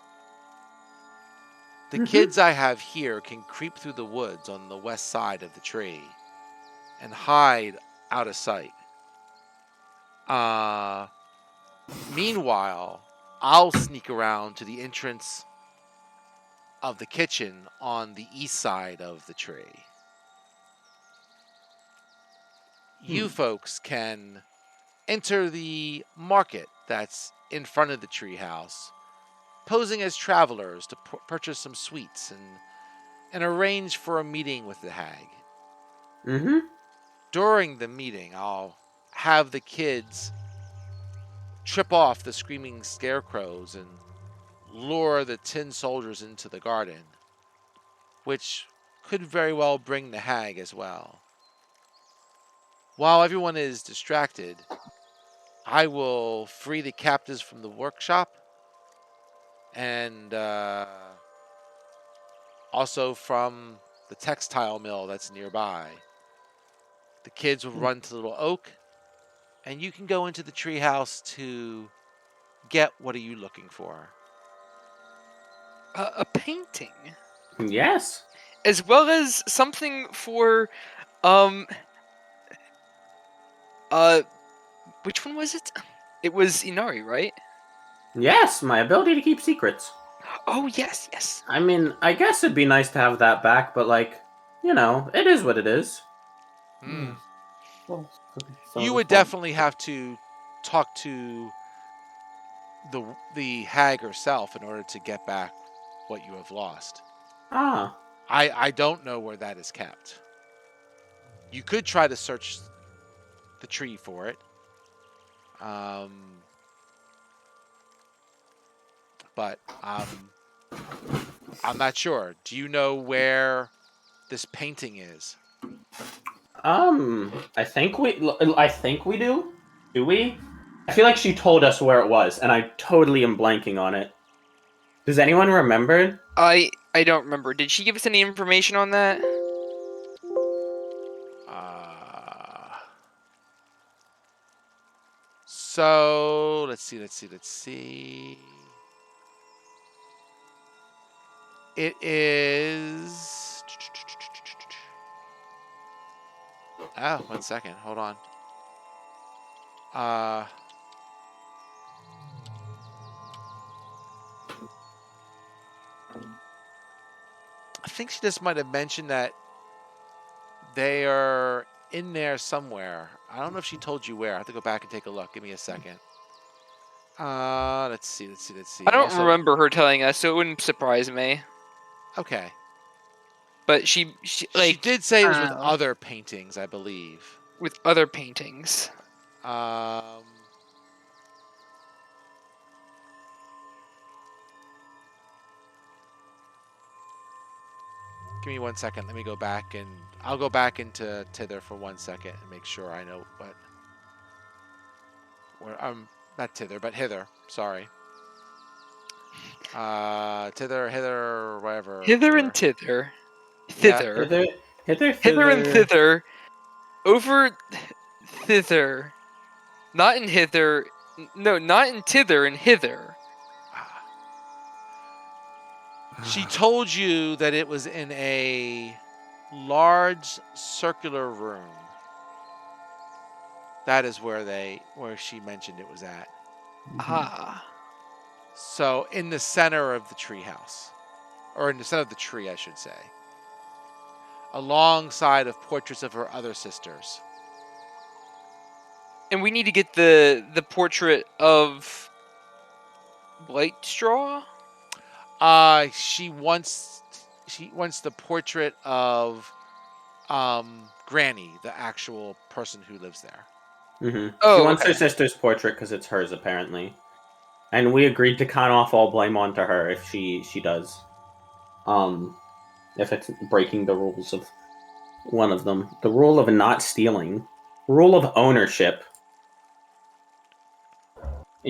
The Mhm. kids I have here can creep through the woods on the west side of the tree and hide out of sight. Uh, Meanwhile, I'll sneak around to the entrance of the kitchen on the east side of the tree. You folks can enter the market that's in front of the treehouse, posing as travelers to purchase some sweets and arrange for a meeting with the hag. Mm-hmm. During the meeting, I'll have the kids trip off the screaming scarecrows and lure the tin soldiers into the garden, which could very well bring the hag as well. While everyone is distracted, I will free the captives from the workshop and also from the textile mill that's nearby. The kids will run to Little Oak, and you can go into the treehouse to get what are you looking for. A painting, Yes. as well as something for um uh which one was it? It was Inari, right? Yes, my ability to keep secrets. Oh yes, yes. I mean, I guess it'd be nice to have that back, but it is what it is. Hmm. Well, You sounds would fun. definitely have to talk to the hag herself in order to get back what you have lost. Ah. I don't know where that is kept. You could try to search the tree for it. Um, but I'm not sure. Do you know where this painting is? I think we do. Do we? I feel like she told us where it was, and I totally am blanking on it. Does anyone remember? I don't remember. Did she give us any information on that? Uh, so let's see. It is. Oh, 1 second. Hold on. I think she just might have mentioned that they are in there somewhere. I don't know if she told you where. I have to go back and take a look. Give me a second. Let's see. I don't Also, remember her telling us, so it wouldn't surprise me. okay. But she She like did say it was I with don't know, other paintings, I believe. with other paintings. Um, Give me 1 second. Let me go back and I'll go back into Tither for 1 second and make sure I know what. Where not Tither, but Hither. Sorry. Tither, hither, whatever. Hither and Where? thither, Yeah. thither, Hither, hither, hither and thither. thither, over thither, not in hither. No, not in tither and hither. She told you that it was in a large circular room. That is where she mentioned it was at. Ah, So in the center of the treehouse, or in the center of the tree, I should say, alongside of portraits of her other sisters. and we need to get the portrait of Blight Straw. She wants the portrait of Granny, the actual person who lives there. She Oh, wants her okay. sister's portrait because it's hers apparently, and we agreed to con off all blame onto her if she does. If it's breaking the rules of one of them, the rule of not stealing, rule of ownership.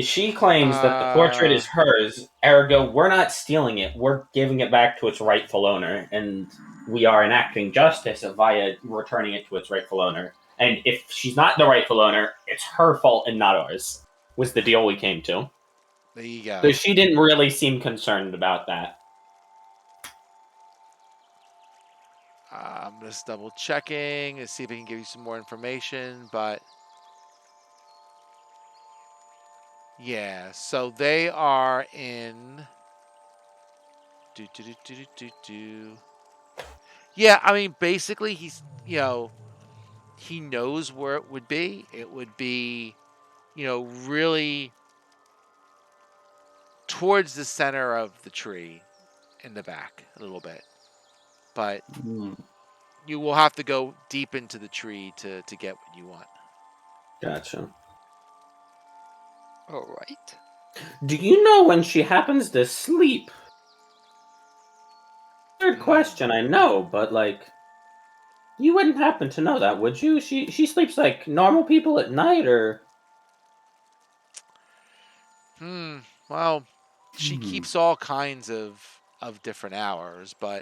She claims that the portrait is hers, ergo, we're not stealing it, we're giving it back to its rightful owner, and we are enacting justice via returning it to its rightful owner. And if she's not the rightful owner, it's her fault and not ours, was the deal we came to. There you go. So she didn't really seem concerned about that. I'm just double checking to see if I can give you some more information, but yeah, so they are in. Yeah, I mean, basically, he knows where it would be. It would be, really towards the center of the tree in the back a little bit. But you will have to go deep into the tree to get what you want. Gotcha. All right. Do you know when she happens to sleep? Third question, I know, but you wouldn't happen to know that, would you? She sleeps like normal people at night, or Well, she keeps all kinds of different hours, but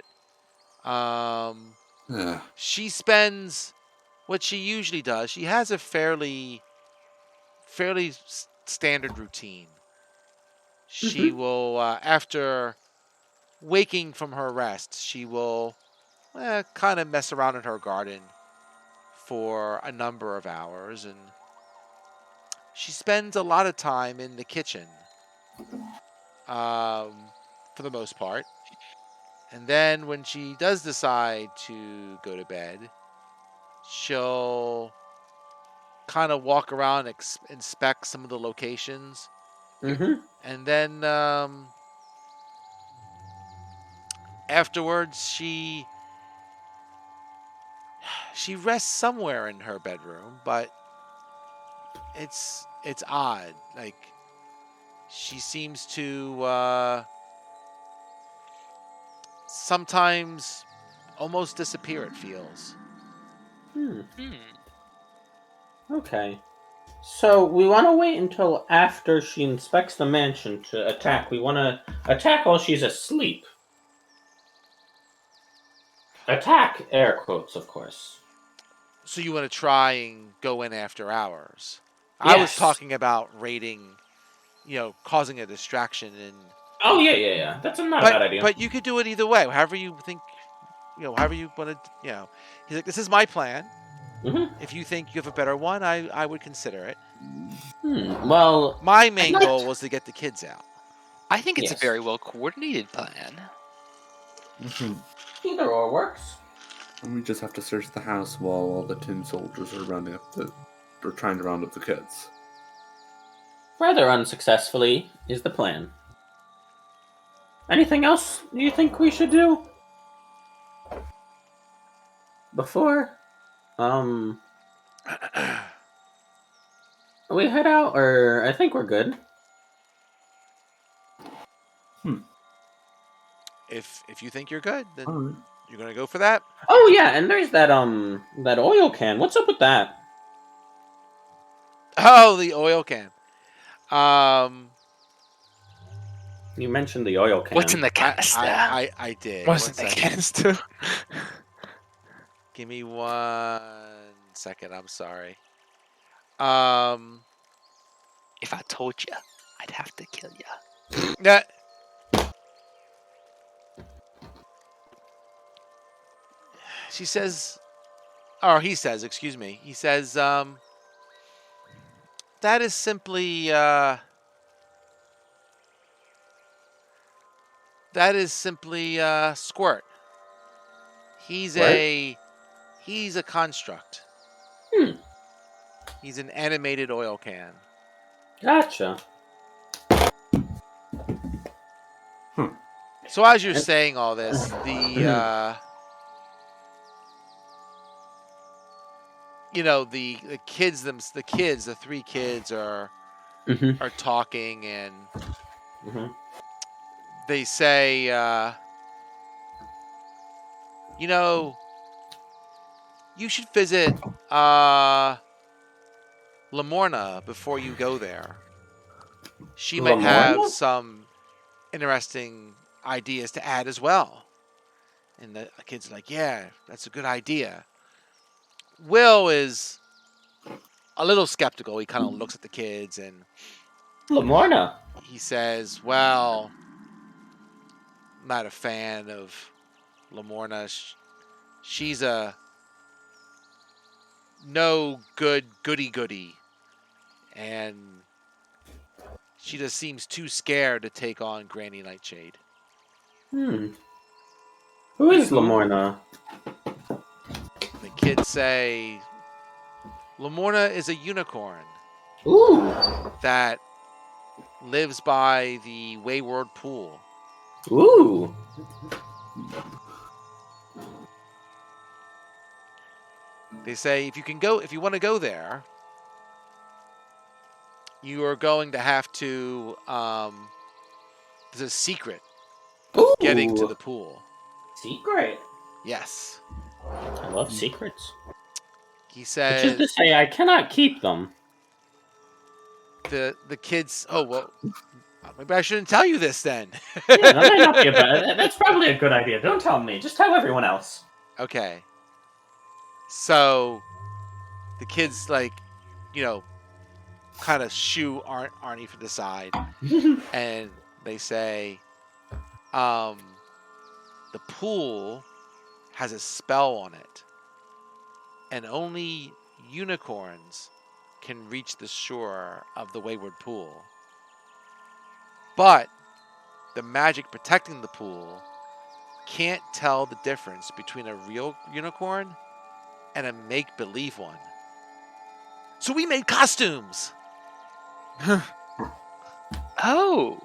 she spends what she usually does. She has a fairly standard routine. She will after waking from her rest, she will kind of mess around in her garden for a number of hours, and she spends a lot of time in the kitchen for the most part. And then when she does decide to go to bed, she'll kind of walk around, inspect some of the locations, and then afterwards she rests somewhere in her bedroom, but it's odd. Like she seems to sometimes almost disappear. It feels. Okay. So we want to wait until after she inspects the mansion to attack. We want to attack while she's asleep. Attack, air quotes, of course. So you want to try and go in after hours? I was Yes. talking about raiding, causing a distraction and Oh yeah. That's not a bad idea. But you could do it either way, however you think. However you want to. He's like, this is my plan. Mhm. If you think you have a better one, I would consider it. Well, My main I'd like goal was to get the kids out. I think it's a Yes. very well coordinated plan. Either or works. And we just have to search the house while all the tin soldiers are trying to round up the kids. Rather unsuccessfully is the plan. Anything else you think we should do? Before? We head out, or I think we're good. If you think you're good, then Alright. you're gonna go for that. Oh yeah, and there's that oil can. What's up with that? Oh, the oil can. You mentioned the oil can. What's in the canister? I did. What's One in the second. canister? Give me 1 second. I'm sorry. If I told you, I'd have to kill you. That. She says, or he says, excuse me. He says, that is simply, Squirt. He's What? he's a construct. Hmm. He's an animated oil can. Gotcha. So as you're saying all this, the the kids, the three kids are talking, and they say, you should visit Lamorna before you go there. She might have Lamorna? some interesting ideas to add as well. And the kid's like, yeah, that's a good idea. Will is a little skeptical. He kind of looks at the kids and Lamorna. he says, well, I'm not a fan of Lamorna. She's a no good goody. And she just seems too scared to take on Granny Nightshade. Who is Lamorna? The kids say, Lamorna is a unicorn Ooh. that lives by the Wayward Pool. Ooh. They say if you want to go there, you are going to have to. There's a secret Ooh. getting to the pool. Secret. Yes. I love secrets. He Which says is to say, I cannot keep them. the kids. Oh well, maybe I shouldn't tell you this then. Yeah, that might not be a bad. That's probably a good idea. Don't tell me. Just tell everyone else. Okay. So the kids kind of shoo Arnie for the side, and they say, the pool has a spell on it, and only unicorns can reach the shore of the Wayward Pool. But the magic protecting the pool can't tell the difference between a real unicorn and a make-believe one. So we made costumes. Oh.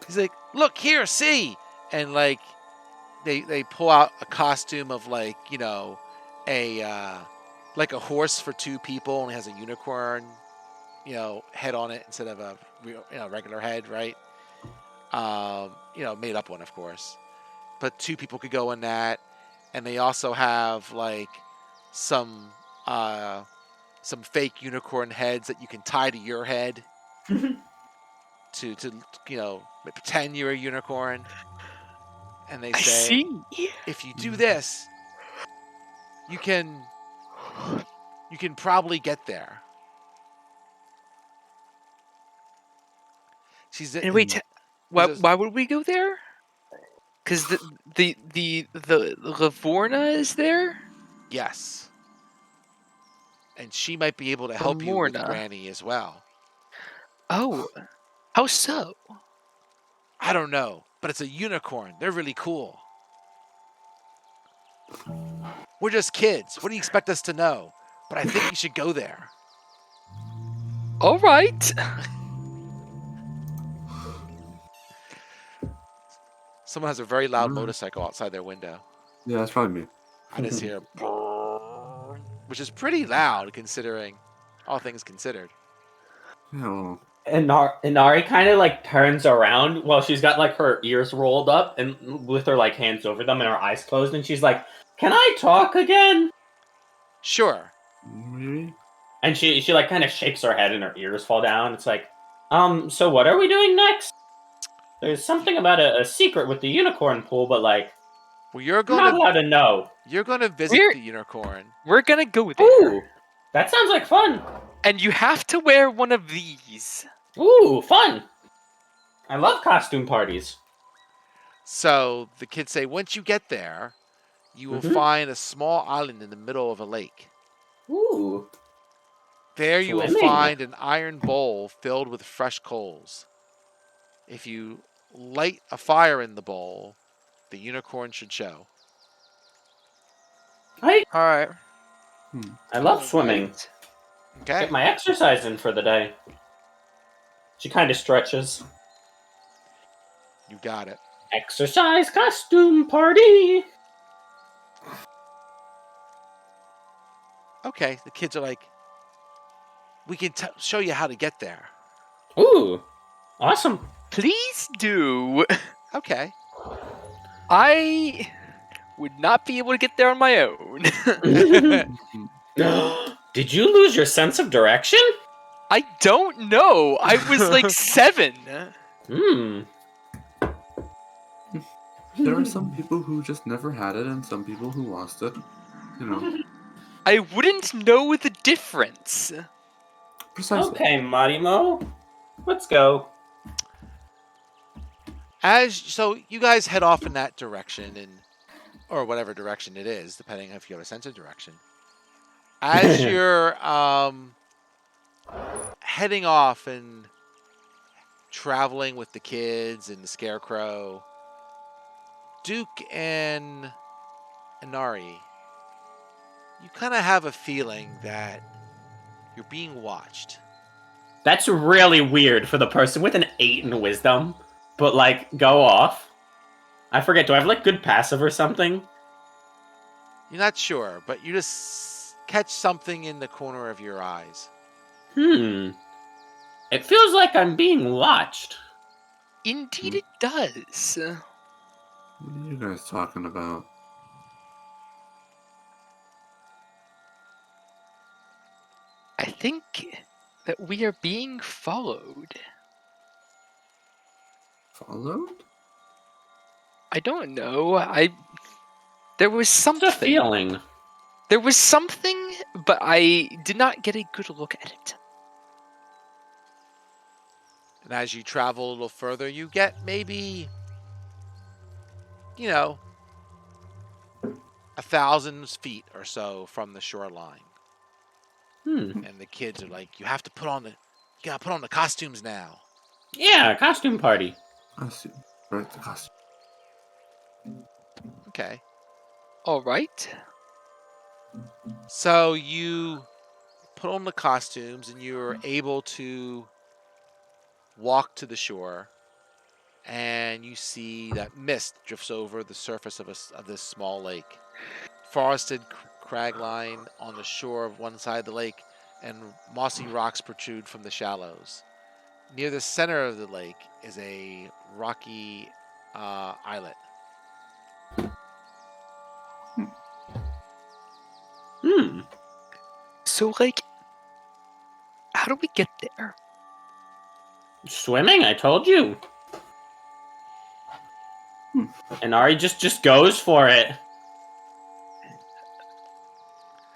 He's like, look here, see, and they pull out a costume of a horse for two people, and it has a unicorn, head on it instead of a regular head, right? Made up one, of course, but two people could go in that, and they also have some fake unicorn heads that you can tie to your head to pretend you're a unicorn. And they I say, see. if you do this, you can probably get there. She's And in, wait, why Just- why would we go there? Because the Lavorna is there. yes, and she might be able to Or help you with Morna. Granny as well. Oh, how so? I don't know, but it's a unicorn. They're really cool. We're just kids. What do you expect us to know? But I think you should go there. All right. Someone has a very loud Alright. motorcycle outside their window. Yeah, that's probably me. I just hear, which is pretty loud considering all things considered. Yeah, well, And Inari kind of like turns around while she's got like her ears rolled up and with her like hands over them and her eyes closed, and she's like, "Can I talk again?" Sure. maybe? And she like kind of shakes her head and her ears fall down. It's like, so what are we doing next? There's something about a secret with the unicorn pool, but like, Well, you're I'm not gonna allowed to know. visit We're- the unicorn. We're gonna go there, Ooh, that sounds like fun. and you have to wear one of these. Ooh, fun. I love costume parties. So the kids say, once you get there, you will Mhm. find a small island in the middle of a lake. Ooh. There you will Swimming. find an iron bowl filled with fresh coals. If you light a fire in the bowl, the unicorn should show. All right. I love swimming. Right. Okay? Get my exercise in for the day. She kind of stretches. You got it. Exercise costume party. Okay, the kids are like, we can show you how to get there. Ooh, awesome. Please do. Okay. I would not be able to get there on my own. Did you lose your sense of direction? I don't know. I was like 7. Hmm. There are some people who just never had it, and some people who lost it. You know, I wouldn't know the difference. precisely. Okay, Marimo. Let's go. So you guys head off in that direction, or whatever direction it is, depending if you have a sense of direction. As you're heading off and traveling with the kids and the scarecrow, Duke and Inari, you kind of have a feeling that you're being watched. That's really weird for the person with an 8 in wisdom. But like, go off. I forget. Do I have like good passive or something? You're not sure, but you just catch something in the corner of your eyes. It feels like I'm being watched. Indeed, it does. What are you guys talking about? I think that we are being followed. Followed? I don't know. There was What's something. the feeling? There was something, but I did not get a good look at it. And as you travel a little further, you get maybe, 1,000 feet or so from the shoreline. And the kids are like, you gotta put on the costumes now. Yeah, costume party. I see. Right, the costume. Okay. All right. So you put on the costumes and you're able to walk to the shore, and you see that mist drifts over the surface of this small lake. Forested cragline on the shore of one side of the lake, and mossy rocks protrude from the shallows. Near the center of the lake is a rocky islet. So, like, how do we get there? Swimming, I told you. And Ari just goes for it.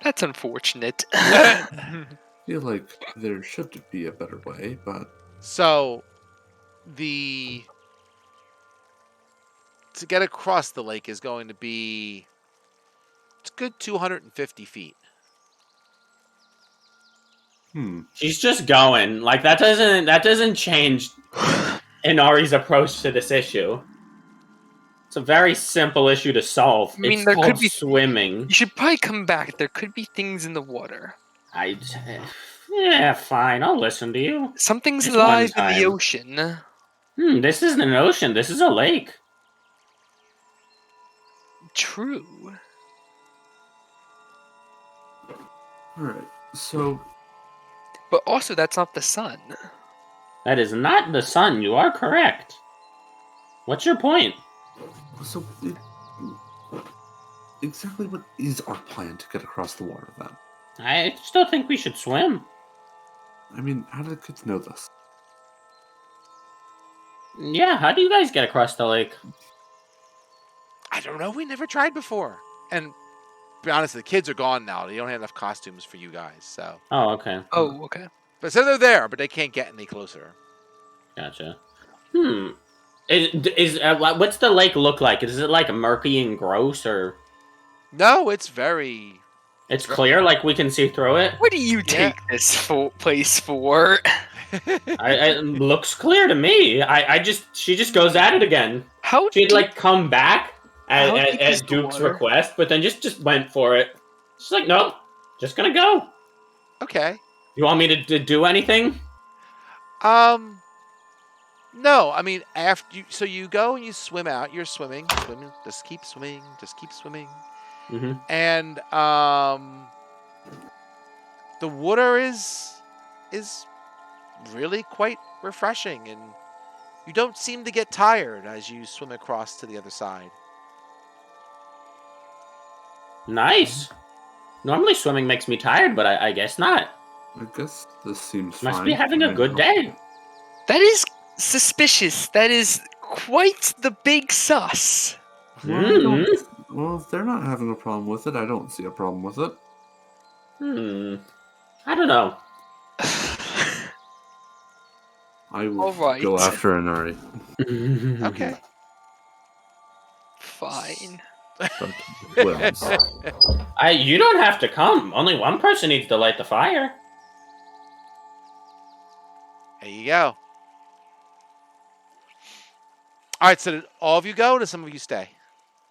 That's unfortunate. I feel like there should be a better way, but So the to get across the lake is going to be it's a good 250 feet. She's just going. Like that doesn't change Inari's approach to this issue. It's a very simple issue to solve. I mean, It's there called could be. swimming. You should probably come back. There could be things in the water. Yeah, fine. I'll listen to you. Something's Just alive one in the time. ocean. This isn't an ocean. This is a lake. True. Alright, so But also, that's not the sun. That is not the sun. You are correct. What's your point? So, exactly what is our plan to get across the water then? I still think we should swim. I mean, how do the kids know this? Yeah, how do you guys get across the lake? I don't know. We never tried before. And to be honest, the kids are gone now. They don't have enough costumes for you guys. So, Oh, okay. Oh, okay. but so they're there, but they can't get any closer. Gotcha. What's the lake look like? Is it like murky and gross, or No, it's very. it's clear, like we can see through it? What do you Yeah. take this place for? It looks clear to me. She just goes at it again. How She'd deep- like come back How deep is at the Duke's water? request, but then just went for it. She's like, nope, just gonna go. Okay. You want me to do anything? No, I mean after you. So you go and you swim out. You're swimming. Just keep swimming. Just keep swimming. Mm-hmm. And the water is really quite refreshing, and you don't seem to get tired as you swim across to the other side. Nice. Normally swimming makes me tired, but I guess not. I guess this seems Must fine. be having I a mean, good day. That is suspicious. That is quite the big sus. Well, I don't- well, if they're not having a problem with it, I don't see a problem with it. I don't know. I will Alright. go after Inari. Okay. Fine. But wins. You don't have to come. Only one person needs to light the fire. There you go. All right. So did all of you go, or did some of you stay?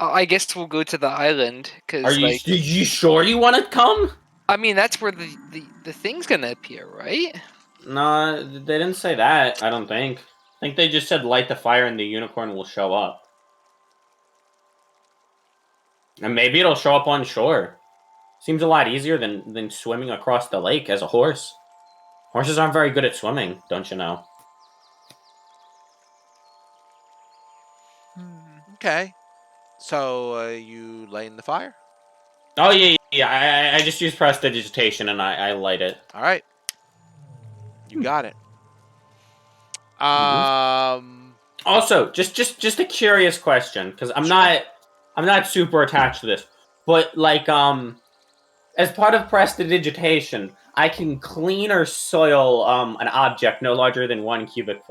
I guess we'll go to the island because, Are you like, you sure you want to come? I mean, that's where the thing's gonna appear, right? No, they didn't say that. I don't think. I think they just said light the fire and the unicorn will show up. And maybe it'll show up on shore. Seems a lot easier than swimming across the lake as a horse. Horses aren't very good at swimming, don't you know? Okay. So you lighting the fire? Oh, yeah. I just use prestidigitation and I light it. All right. You got it. Also, just a curious question, because I'm not super attached to this, but like as part of prestidigitation, I can clean or soil an object no larger than 1 cubic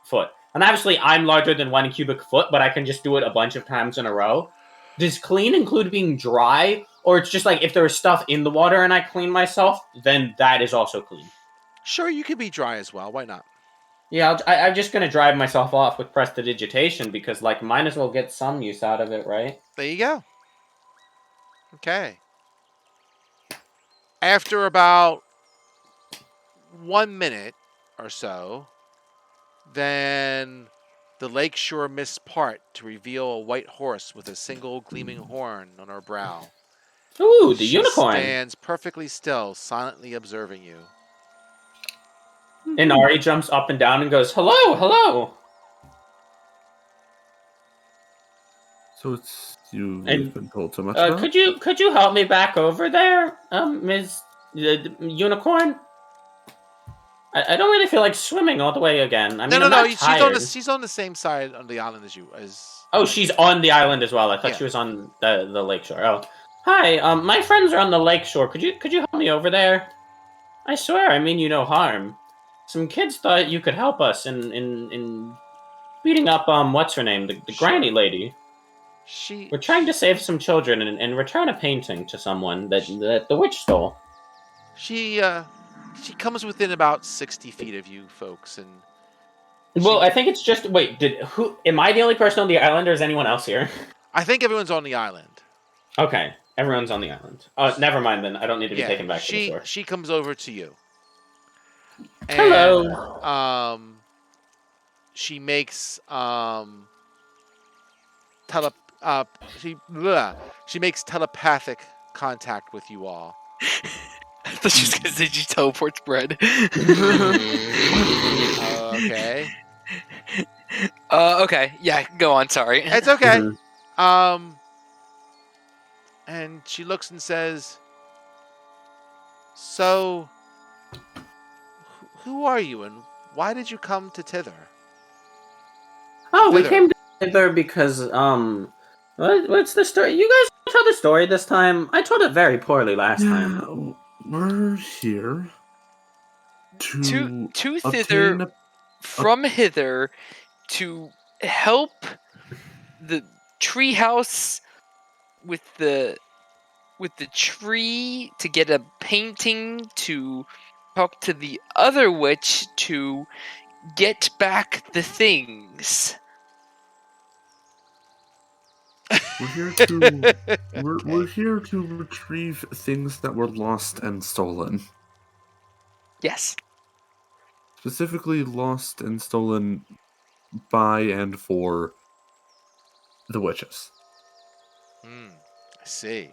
foot. And obviously, I'm larger than 1 cubic foot, but I can just do it a bunch of times in a row. Does clean include being dry, or it's just like if there is stuff in the water and I clean myself, then that is also clean? Sure, you could be dry as well. Why not? Yeah, I'm just gonna drive myself off with prestidigitation because, like, might as well get some use out of it, right? There you go. Okay. After about 1 minute or so, then the lakeshore mists part to reveal a white horse with a single gleaming horn on her brow. Ooh, the She unicorn! stands perfectly still, silently observing you. And Ari jumps up and down and goes, "Hello, hello!" So it's you've And, been told so much about? Could you help me back over there, Ms. Unicorn? I don't really feel like swimming all the way again. I mean, I'm not tired. She's on the same side on the island as you. Oh, she's on the island as well. I thought Yeah. she was on the lakeshore. Oh, hi. My friends are on the lakeshore. Could you help me over there? I swear, I mean you no harm. Some kids thought you could help us in beating up what's her name, the Sure. granny lady. She We're trying to save some children and return a painting to someone that the witch stole. she comes within about 60 feet of you folks, and Well, I think it's just wait. Who am I the only person on the island, or is anyone else here? I think everyone's on the island. Okay, everyone's on the island. Never mind then. I don't need to be taken back to the shore. She comes over to you. Hello. And she makes tele she makes telepathic contact with you all. I thought she was gonna say she teleports bread. Okay. Okay. Yeah, go on. Sorry. It's okay. Mhm. And she looks and says, "So, who are you, and why did you come to Tither?" Oh, we Thither. came together because what's the story? You guys tell the story this time. I told it very poorly last time. Yeah, we're here to To thither obtain a from hither to help the treehouse with the tree to get a painting to talk to the other witch to get back the things. we're here to we're Okay. here to retrieve things that were lost and stolen. Yes. Specifically lost and stolen by and for the witches. I see.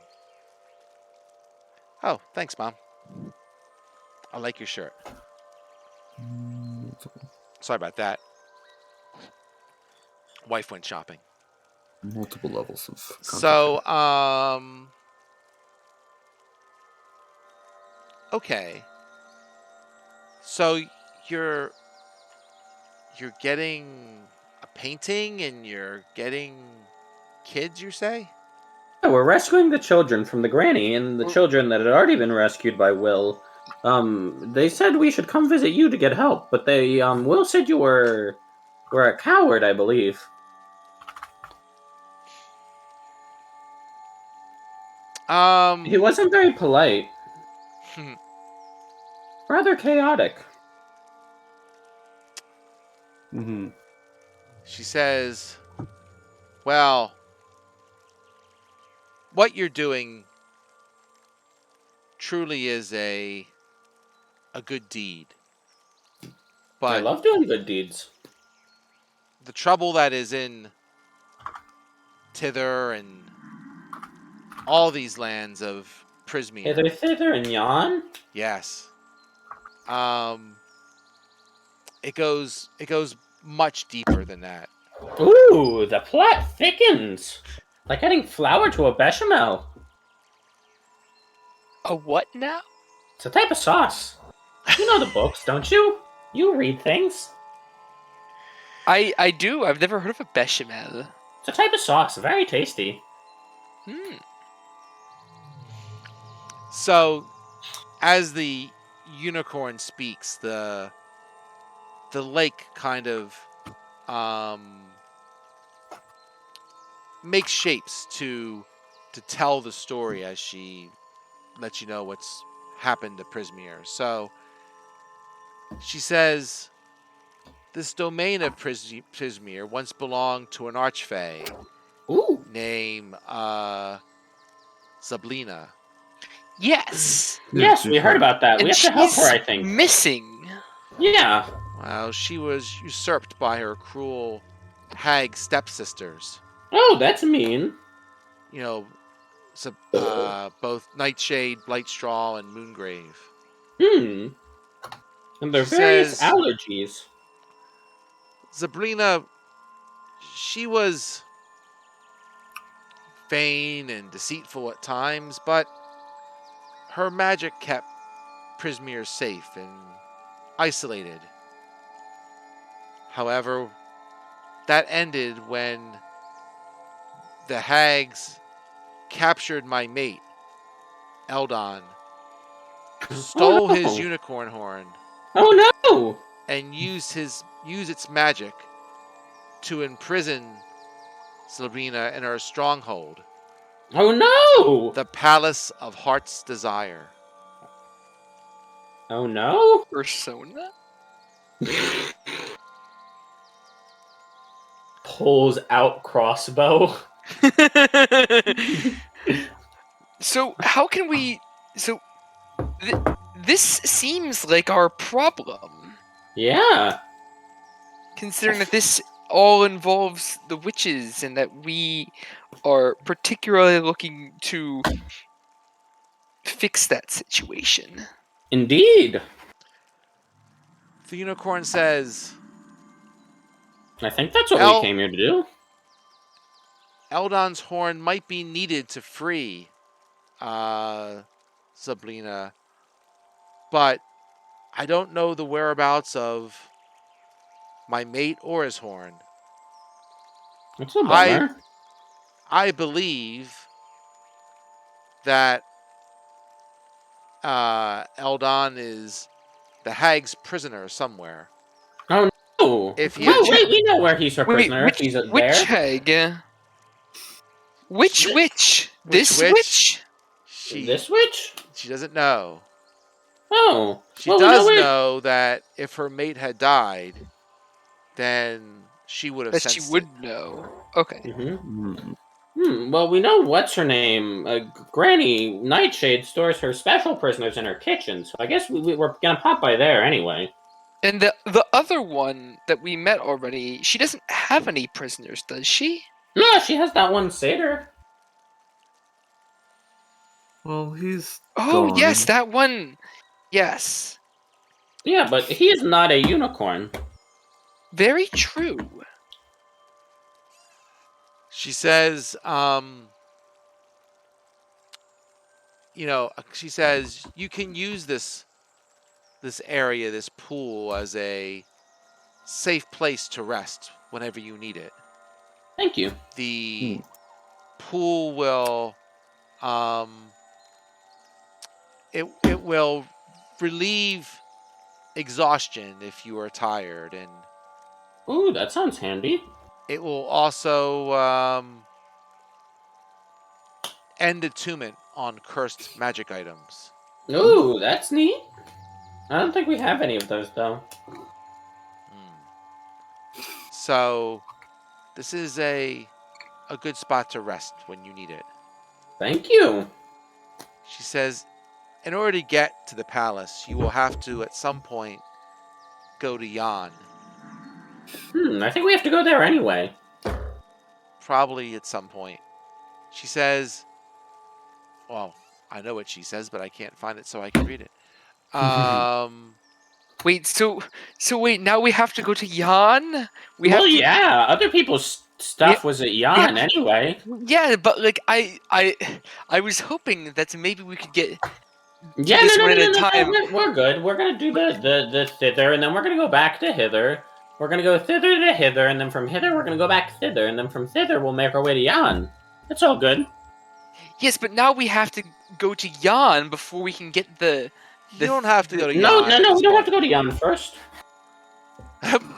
Oh, thanks, Mom. I like your shirt. Sorry about that. Wife went shopping. Multiple levels of So, content. okay. So you're getting a painting and you're getting kids, you say? Yeah, we're rescuing the children from the granny and the We're- children that had already been rescued by Will. They said we should come visit you to get help, but they Will said you were a coward, I believe. He wasn't very polite. Rather chaotic. Mm-hmm. She says, "Well, what you're doing truly is a good deed. I But love doing good deeds. the trouble that is in Tither and all these lands of Prismere, Hither, thither, and yon. yes, um, it goes much deeper than that. Ooh, the plot thickens. Like adding flour to a bechamel. A what now? It's a type of sauce. You know the books, don't you? You read things. I do. I've never heard of a bechamel. It's a type of sauce, very tasty. So, as the unicorn speaks, the lake kind of makes shapes to tell the story as she lets you know what's happened to Prismere. So she says, this domain of Prismere once belonged to an archfey Ooh. named Sabrina. Yes. Yes, we heard about that. And We have to help her, she's I think. missing. Yeah. Well, she was usurped by her cruel hag stepsisters. Oh, that's mean. You know, both Nightshade, Blightstraw, and Moongrave. Hmm. And their She various says, allergies. Sabrina, she was vain and deceitful at times, but her magic kept Prismere safe and isolated. However, that ended when the hags captured my mate, Eldon, stole his no. unicorn horn, Oh no! and used its magic to imprison Sabrina in her stronghold, Oh no! the Palace of Heart's Desire. Oh no! Persona? Pulls out crossbow. So how can we? So this seems like our problem, Yeah. considering that this all involves the witches and that we are particularly looking to fix that situation. Indeed. The unicorn says, I think that's what we came here to do. Eldon's horn might be needed to free Sabrina, but I don't know the whereabouts of my mate or his horn. That's a bummer. I believe that Eldon is the hag's prisoner somewhere. Oh no! If he Oh had wait, we know where he's her Wait, prisoner. If he's which there. hag? Which Th- witch? Which This witch? witch? This witch? She doesn't know. Oh. She well, does we know know that if her mate had died, then she would have That she sensed would it. know. Okay. Mm-hmm. Well, we know what's her name. Granny Nightshade stores her special prisoners in her kitchen, so I guess we're gonna pop by there anyway. And the other one that we met already, she doesn't have any prisoners, does she? No, she has that one satyr. Well, he's Oh gone. yes, that one. Yes. Yeah, but he is not a unicorn. Very true. She says, she says you can use this area, this pool, as a safe place to rest whenever you need it. Thank you. The pool will, it will relieve exhaustion if you are tired, and Ooh, that sounds handy. it will also end attunement on cursed magic items. Ooh, that's neat. I don't think we have any of those though. So this is a good spot to rest when you need it. Thank you. She says, in order to get to the palace, you will have to, at some point, go to Yan. I think we have to go there anyway. Probably at some point. She says, well, I know what she says, but I can't find it so I can read it. Wait, so wait, now we have to go to Yan? Well, yeah, other people's stuff was at Yan yeah. anyway. Yeah, but like I was hoping that maybe we could get Yeah, this no, one at a time. we're good. We're gonna do the thither, and then we're gonna go back to hither. We're gonna go thither to hither, and then from hither we're gonna go back thither, and then from thither we'll make our way to Yan. That's all good. Yes, but now we have to go to Yan before we can get the. You don't have to go to Yan. No, we don't have to go to Yan first.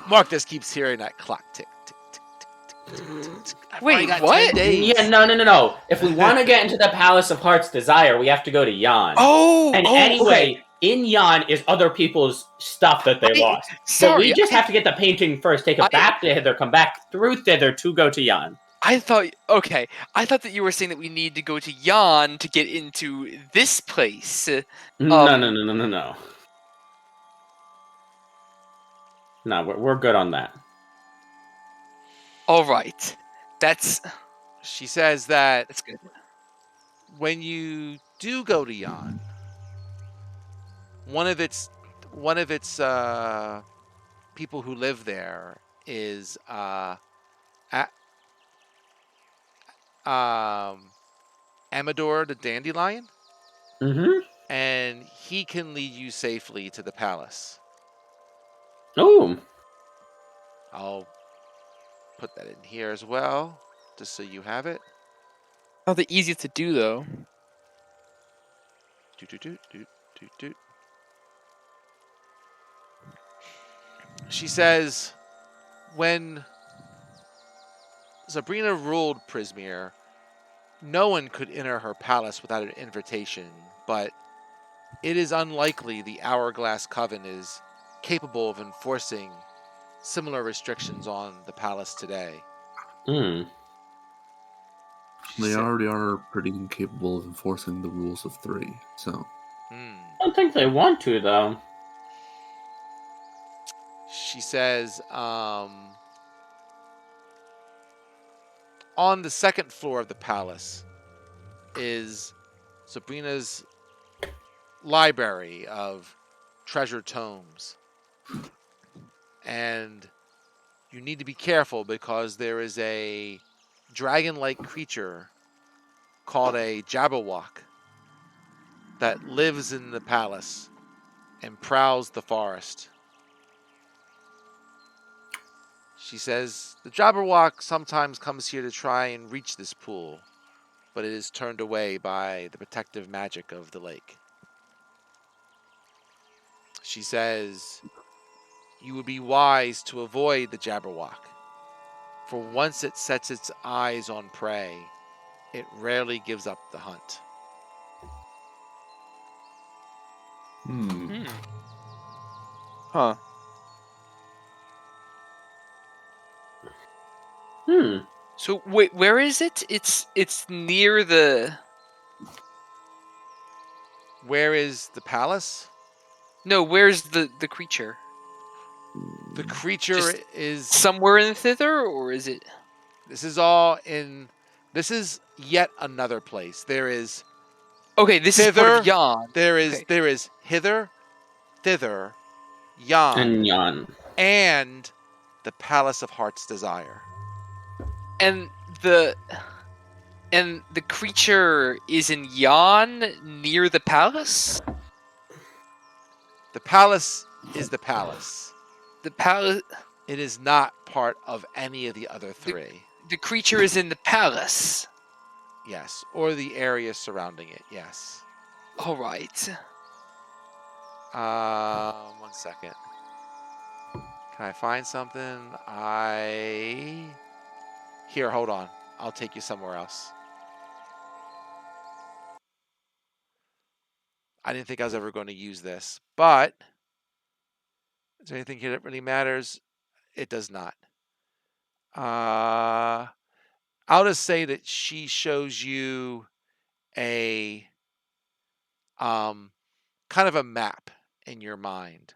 Marcus keeps hearing that clock tick, tick, tick, tick, tick, tick, tick. I've Wait, already got what? 10 days. Yeah, no. If we want to get into the Palace of Heart's Desire, we have to go to Yan. Oh, and anyway, in Yan is other people's stuff that they lost. So we just have to get the painting first, take it back to hither, come back through thither to go to Yan. I thought that you were saying that we need to go to Yan to get into this place. No. No, we're good on that. All right, that's. She says that That's good. when you do go to Yan, one of its people who live there is Amador the Dandelion, and he can lead you safely to the palace. Oh. I'll put that in here as well, just so you have it. Not the easiest to do though. She says, when Sabrina ruled Prismere. No one could enter her palace without an invitation, but it is unlikely the Hourglass Coven is capable of enforcing similar restrictions on the palace today. Hmm. She They said, already are pretty incapable of enforcing the rules of 3, so. hmm. I don't think they want to, though. She says, on the second floor of the palace is Sabrina's library of treasure tomes. And you need to be careful because there is a dragon-like creature called a Jabberwock that lives in the palace and prowls the forest. She says the Jabberwock sometimes comes here to try and reach this pool, but it is turned away by the protective magic of the lake. She says you would be wise to avoid the Jabberwock, for once it sets its eyes on prey, it rarely gives up the hunt. Hmm. Huh. Hmm. So wait, where is it? It's near the. Where is the palace? No, where's the creature? The creature Just is. Somewhere in thither, or is it? This is all in. This is yet another place. There is Okay, this is part of thither. Yon. There is Okay. there is hither, thither, yon, And yawn. and the Palace of Heart's Desire. And the creature is in Yon near the palace? The palace is the palace. The palace It is not part of any of the other three. the creature is in the palace. Yes, or the area surrounding it. Yes. All right. 1 second. Can I find something? Here, hold on. I'll take you somewhere else. I didn't think I was ever going to use this, but is there anything here that really matters? It does not. I'll just say that she shows you a kind of a map in your mind.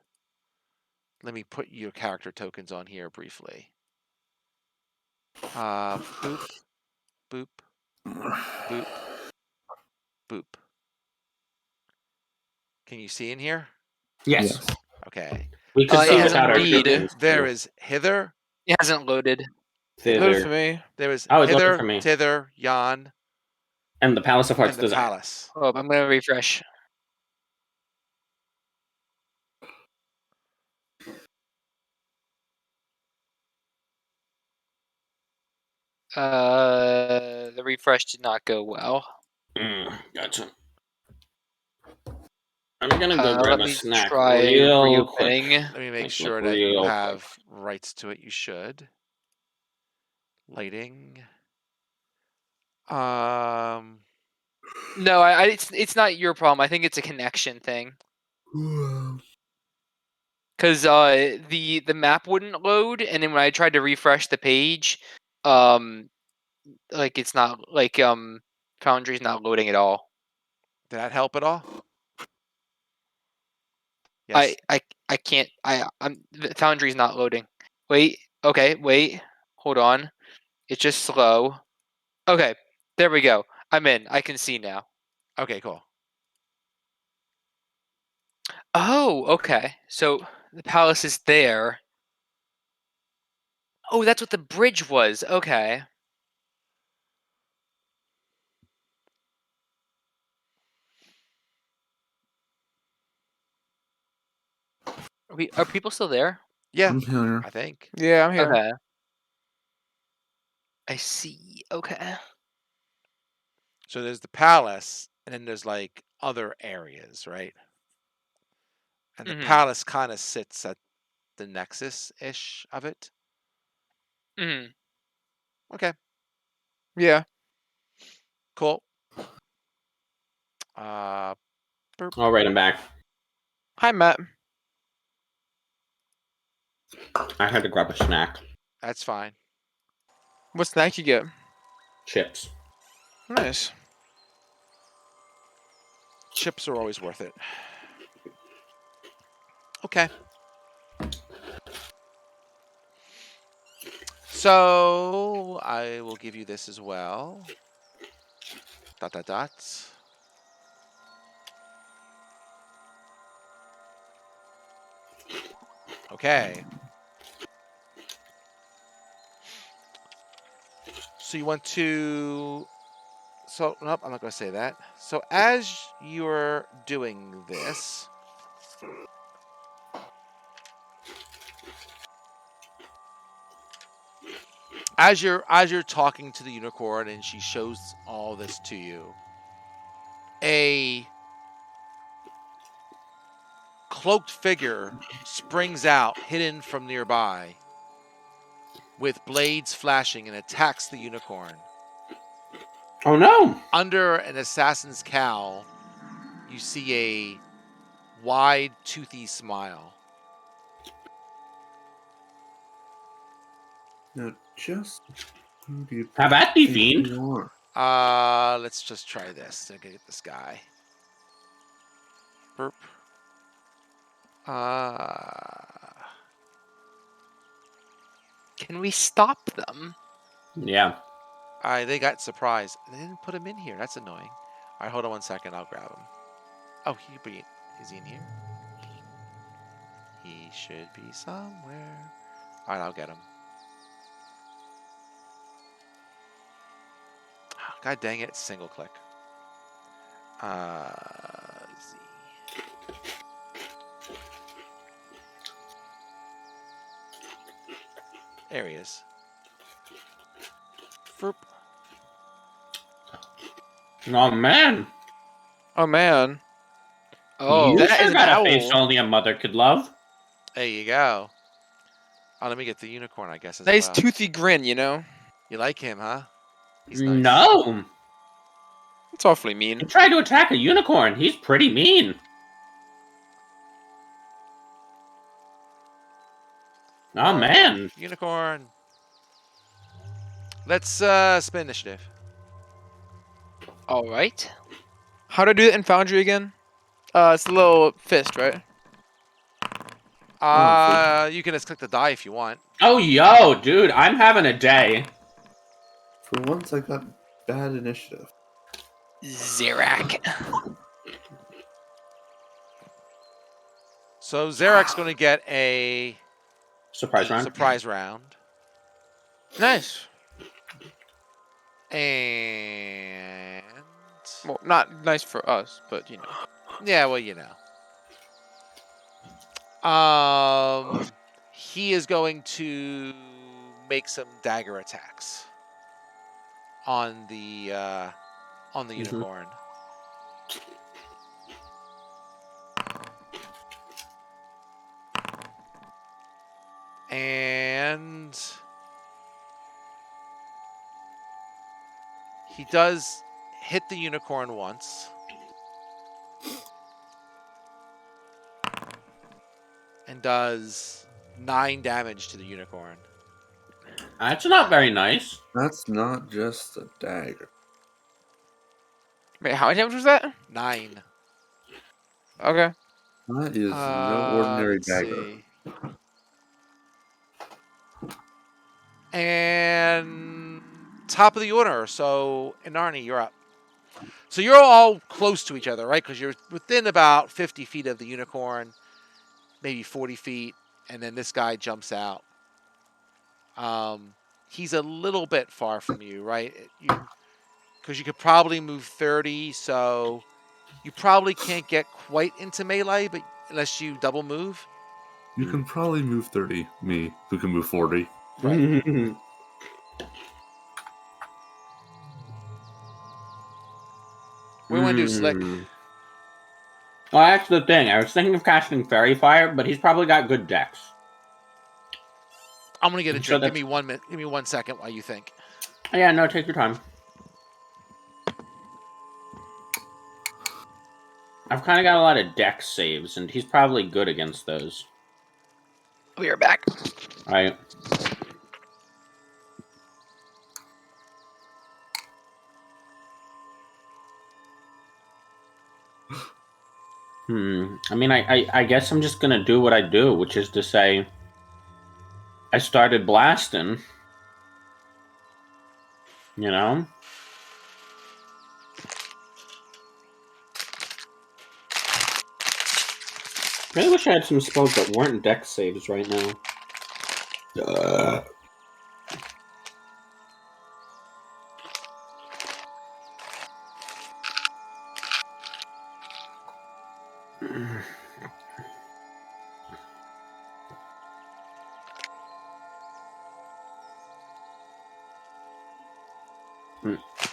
Let me put your character tokens on here briefly. Boop, boop, boop, boop. Can you see in here? Yes. Okay. We could see Yes, without our indeed. tokens. There is hither, It hasn't loaded. Loaded for Thither. me. there is Oh, it's looking hither, for me. thither, yon, And the Palace of Heart's and the Desire. palace. Oh, I'm gonna refresh. The refresh did not go well. Gotcha. I'm gonna go grab Let a me snack try real quick. reopening. Let me make Like, sure look that you real have rights to it. You should. Lighting. No, it's not your problem. I think it's a connection thing. Because the map wouldn't load, and then when I tried to refresh the page, like it's not like Foundry's not loading at all. Did that help at all? Yes. I can't. The Foundry's not loading. Wait. Okay. Wait. Hold on. It's just slow. Okay. There we go. I'm in. I can see now. Okay, cool. Oh. Okay. So the palace is there. Oh, that's what the bridge was. Okay. Are people still there? Yeah, I'm here. I think. Yeah, I'm here. Okay. I see. Okay. So there's the palace, and then there's like other areas, right? And the Mhm. palace kind of sits at the nexus ish of it. Mhm. Okay. Yeah. Cool. All right, I'm back. Hi, Matt. I had to grab a snack. That's fine. What snack you get? Chips. Nice. Chips are always worth it. Okay. So I will give you this as well. Dot dot dots. Okay. So you want to. So nope, I'm not going to say that. So as you're doing this, as you're talking to the unicorn and she shows all this to you, a cloaked figure springs out, hidden from nearby, with blades flashing and attacks the unicorn. Oh no! Under an assassin's cowl, you see a wide, toothy smile. Now, just who do you Have at thee, think fiend. you are? Let's just try this. I'm gonna get this guy. Burp. Can we stop them? Yeah. They got surprised. They didn't put him in here. That's annoying. All right, hold on 1 second. I'll grab him. Oh, is he in here? He should be somewhere. All right, I'll get him. God dang it! Single click. Z. There he is. Ferp. Oh man. Oh man. Oh, You that sure is an got a face owl. only a mother could love. There you go. Oh, let me get the unicorn, I guess, as Nice well. toothy grin, you know. You like him, huh? He's nice. No. It's awfully mean. You tried to attack a unicorn. He's pretty mean. Oh man. Unicorn. Let's spin initiative. all right. How do I do it in Foundry again? It's a little fist, right? You can just click the die if you want. Oh yo, dude, I'm having a day. For once, I got bad initiative. Zirak. So Zarek's going to get a Surprise round. surprise round. Nice. And Well, not nice for us, but you know. yeah, well, you know. He is going to make some dagger attacks on the unicorn. And he does hit the unicorn once. And does 9 damage to the unicorn. That's not very nice. That's not just a dagger. Wait, how much damage was that? 9. Okay. That is no ordinary Let's dagger. see. And top of the order. So, Inarni, you're up. So you're all close to each other, right? Because you're within about 50 feet of the unicorn, maybe 40 feet, and then this guy jumps out. He's a little bit far from you, right? Because you could probably move 30, so you probably can't get quite into melee, but unless you double move. You can probably move 30. Me, who can move 40. Right. What do you want to do, Slick? Well, that's the thing. I was thinking of casting Fairy Fire, but he's probably got good decks. I'm gonna get a So drink. that's- Give me 1 minute. Give me 1 second while you think. Yeah, no, take your time. I've kind of got a lot of dex saves, and he's probably good against those. We are back. Right. I mean, I guess I'm just gonna do what I do, which is to say, I started blasting. You know? I really wish I had some spells that weren't dex saves right now.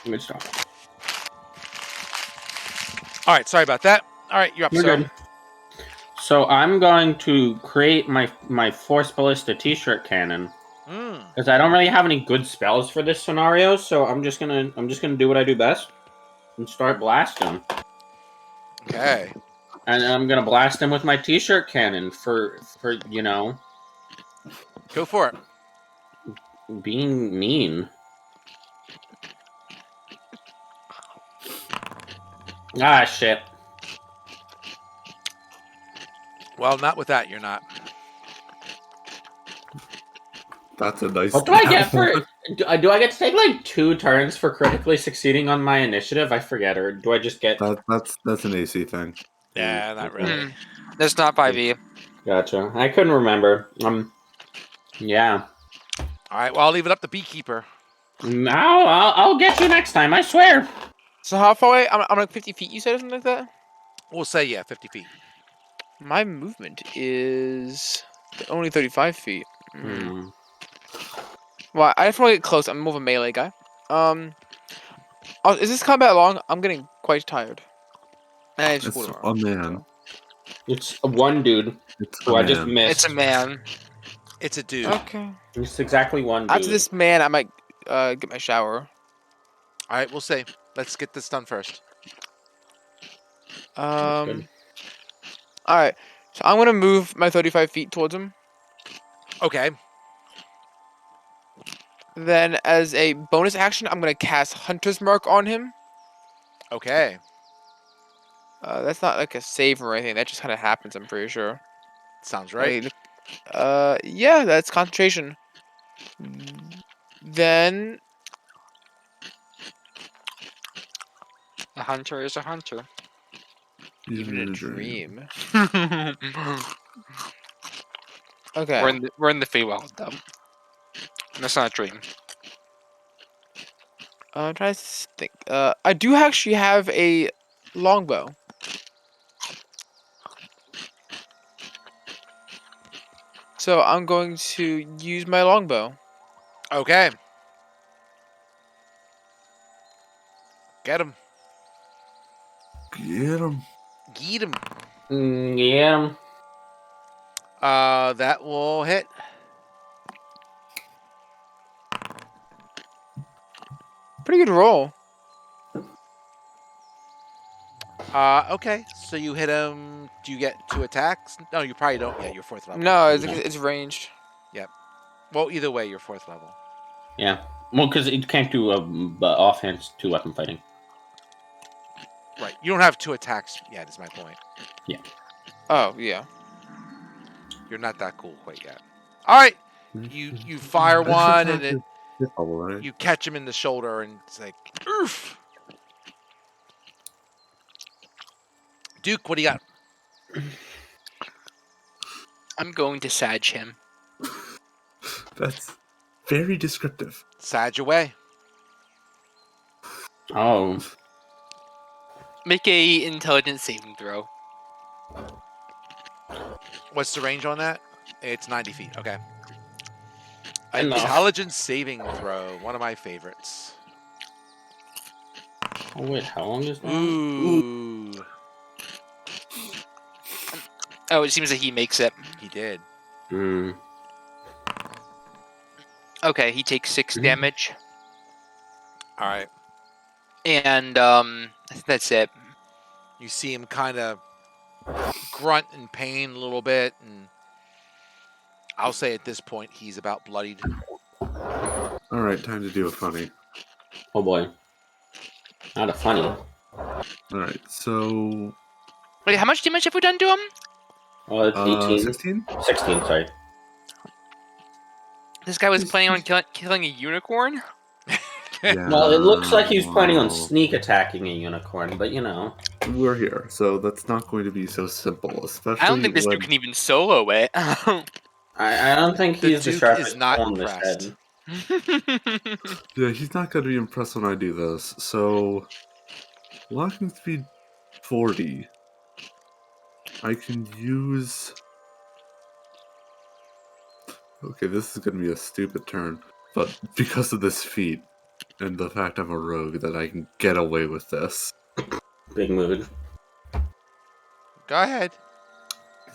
Good stuff. All right, sorry about that. All right, you're up, You're sir. good. So I'm going to create my Force Ballista T-shirt cannon because I don't really have any good spells for this scenario. So I'm just gonna do what I do best and start blasting. Okay. And I'm gonna blast him with my T-shirt cannon for Go for it. being mean. Ah, shit. Well, not with that, you're not. That's a nice. What do I get for? Do I get to take like 2 turns for critically succeeding on my initiative? I forget, or do I just get? That's an AC thing. Yeah, not Okay. really. That's not 5e. Gotcha. I couldn't remember. Yeah. All right, well, I'll leave it up to Beekeeper. No, I'll get you next time. I swear. So how far away? I'm like 50 feet. You said or something like that. We'll say, yeah, 50 feet. My movement is only 35 feet. Well, I just want to get close. I'm more of a melee guy. Is this combat long? I'm getting quite tired. And I just It's pulled a around. man. It's one dude It's who a I just man. missed. It's a man. It's a dude. Okay. It's exactly one dude. After this man, I might get my shower. All right, we'll say. Let's get this done first. good. All right. So I'm gonna move my 35 feet towards him. Okay. Then, as a bonus action, I'm gonna cast Hunter's Mark on him. Okay. That's not like a save or anything. That just kind of happens. I'm pretty sure. Sounds right. Yeah, that's concentration. Then, A hunter is a hunter. even a dream. We're Okay. in the Feywild though. That's not a dream. I'm trying to think. I do actually have a longbow. So I'm going to use my longbow. Okay. Get him. Get him. Get him. Yeah. That will hit. Pretty good roll. Okay. So you hit him. Do you get 2 attacks? No, you probably don't. Yeah, you're 4th level. No, it's ranged. Well, either way, you're 4th level. Yeah. Well, because it can't do offhand 2-weapon fighting. Right. You don't have 2 attacks yet, is my point. Oh, yeah. You're not that cool quite yet. All right. You fire one, and you catch him in the shoulder, and it's like, oof. Duke, what do you got? I'm going to sag him. That's very descriptive. Sage away. Oh. Make a intelligence saving throw. What's the range on that? It's 90 feet. Okay. Enough. Intelligence saving throw. One of my favorites. Oh, wait, how long is that? Ooh. Oh, it seems that he makes it. He did. Hmm. Okay, he takes 6 damage. All right. And I think that's it. You see him kind of grunt in pain a little bit, and I'll say at this point he's about bloodied. All right, time to do a funny. Oh boy. Not a funny. All right, so Wait, how much damage have we done to him? Well, it's 18. 16. 16, sorry. This guy was He's- planning on killing a unicorn. Yeah. Well, it looks like he's planning on well, sneak attacking a unicorn, but you know. We're here, so that's not going to be so simple, especially I don't think this when dude can even solo it. I don't think The he's the Duke sharpest is not tool in this impressed. head. Yeah, he's not going to be impressed when I do this. So, walking speed 40. I can use. Okay, this is going to be a stupid turn, but because of this feat and the fact I'm a rogue, that I can get away with this. Big mood. Go ahead.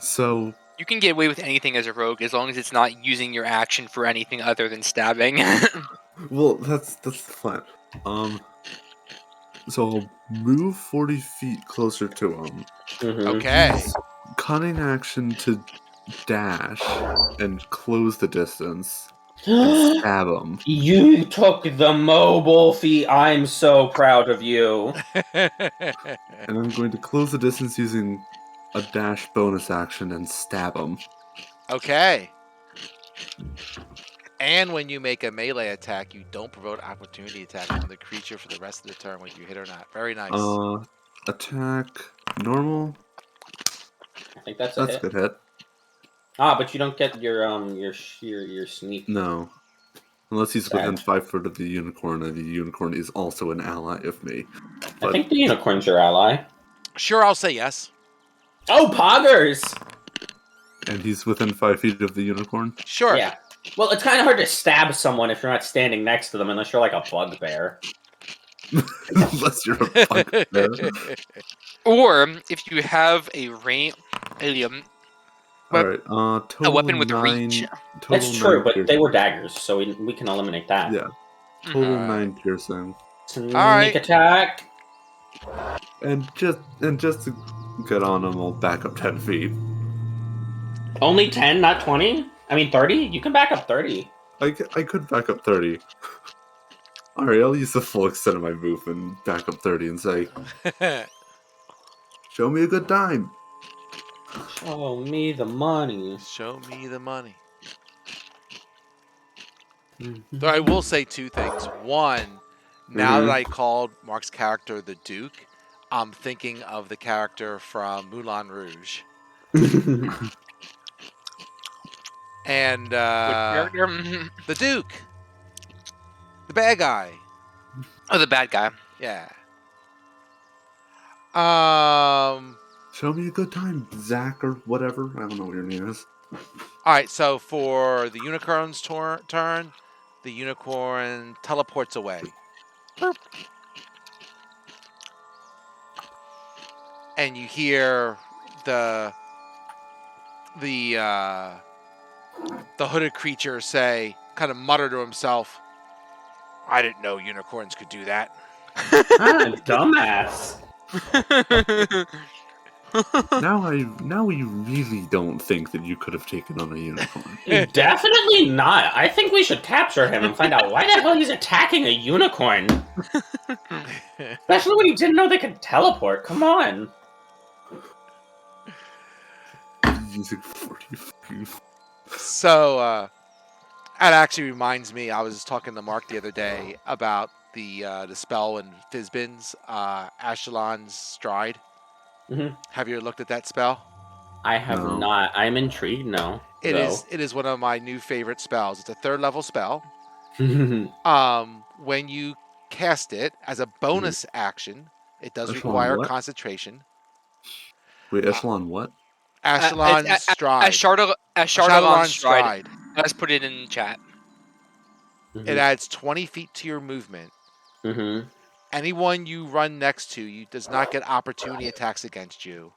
So, You can get away with anything as a rogue as long as it's not using your action for anything other than stabbing. well, that's the plan. So I'll move 40 feet closer to him. Mm-hmm. Okay. Cunning action to dash and close the distance and stab him. You took the mobile feat. I'm so proud of you. And I'm going to close the distance using a dash bonus action and stab him. Okay. And when you make a melee attack, you don't provoke opportunity attacks on the creature for the rest of the turn, whether you hit or not. Very nice. Attack normal. I think that's a That's a hit. good hit. But you don't get your sneak. No. Unless he's Sad. within 5 foot of the unicorn, and the unicorn is also an ally of me. I But think the unicorn's your ally. Sure, I'll say yes. Oh, poggers! and he's within 5 feet of the unicorn. Sure. Yeah. Well, it's kind of hard to stab someone if you're not standing next to them, unless you're like a bugbear. Unless you're a bugbear. Or if you have a Alright, total weapon with 9, reach. Total That's true, 9 but piercing. they were daggers, so we can eliminate that. Yeah, total Alright. 9 piercing. Sneak Alright. attack. And just to get on him, I'll back up 10 feet. Only 10, not 20? I mean, 30? You can back up 30. I could back up 30. Alright, I'll use the full extent of my move and back up 30 and say, show me a good time. Show me the money. Show me the money. Mhm. Though I will say two things. One, now Mhm. that I called Mark's character the Duke, I'm thinking of the character from Moulin Rouge. And Character? the Duke. The bad guy. Oh, the bad guy. Yeah. Show me a good time, Zach or whatever. I don't know what your name is. Alright, so for the unicorn's turn, the unicorn teleports away. Burp. And you hear the hooded creature say, kind of mutter to himself, I didn't know unicorns could do that. Dumbass. Now we really don't think that you could have taken on a unicorn. Definitely not. I think we should capture him and find out why the hell he's attacking a unicorn. Especially when he didn't know they could teleport. Come on. Using 40 feet. So, that actually reminds me, I was talking to Mark the other day about the spell in Fizbin's, Ashelon's Stride. Mhm. Have you looked at that spell? I have No. not. I'm intrigued now. It is one of my new favorite spells. It's a 3rd level spell. is. When you cast it as a bonus action, it does Echelon require what? concentration. Wait, Echelon what? Ashelon's Stride. Ashardalon's Stride. Let's put it in chat. It adds 20 feet to your movement. Mm-hmm. Anyone you run next to, you does not get opportunity attacks against you.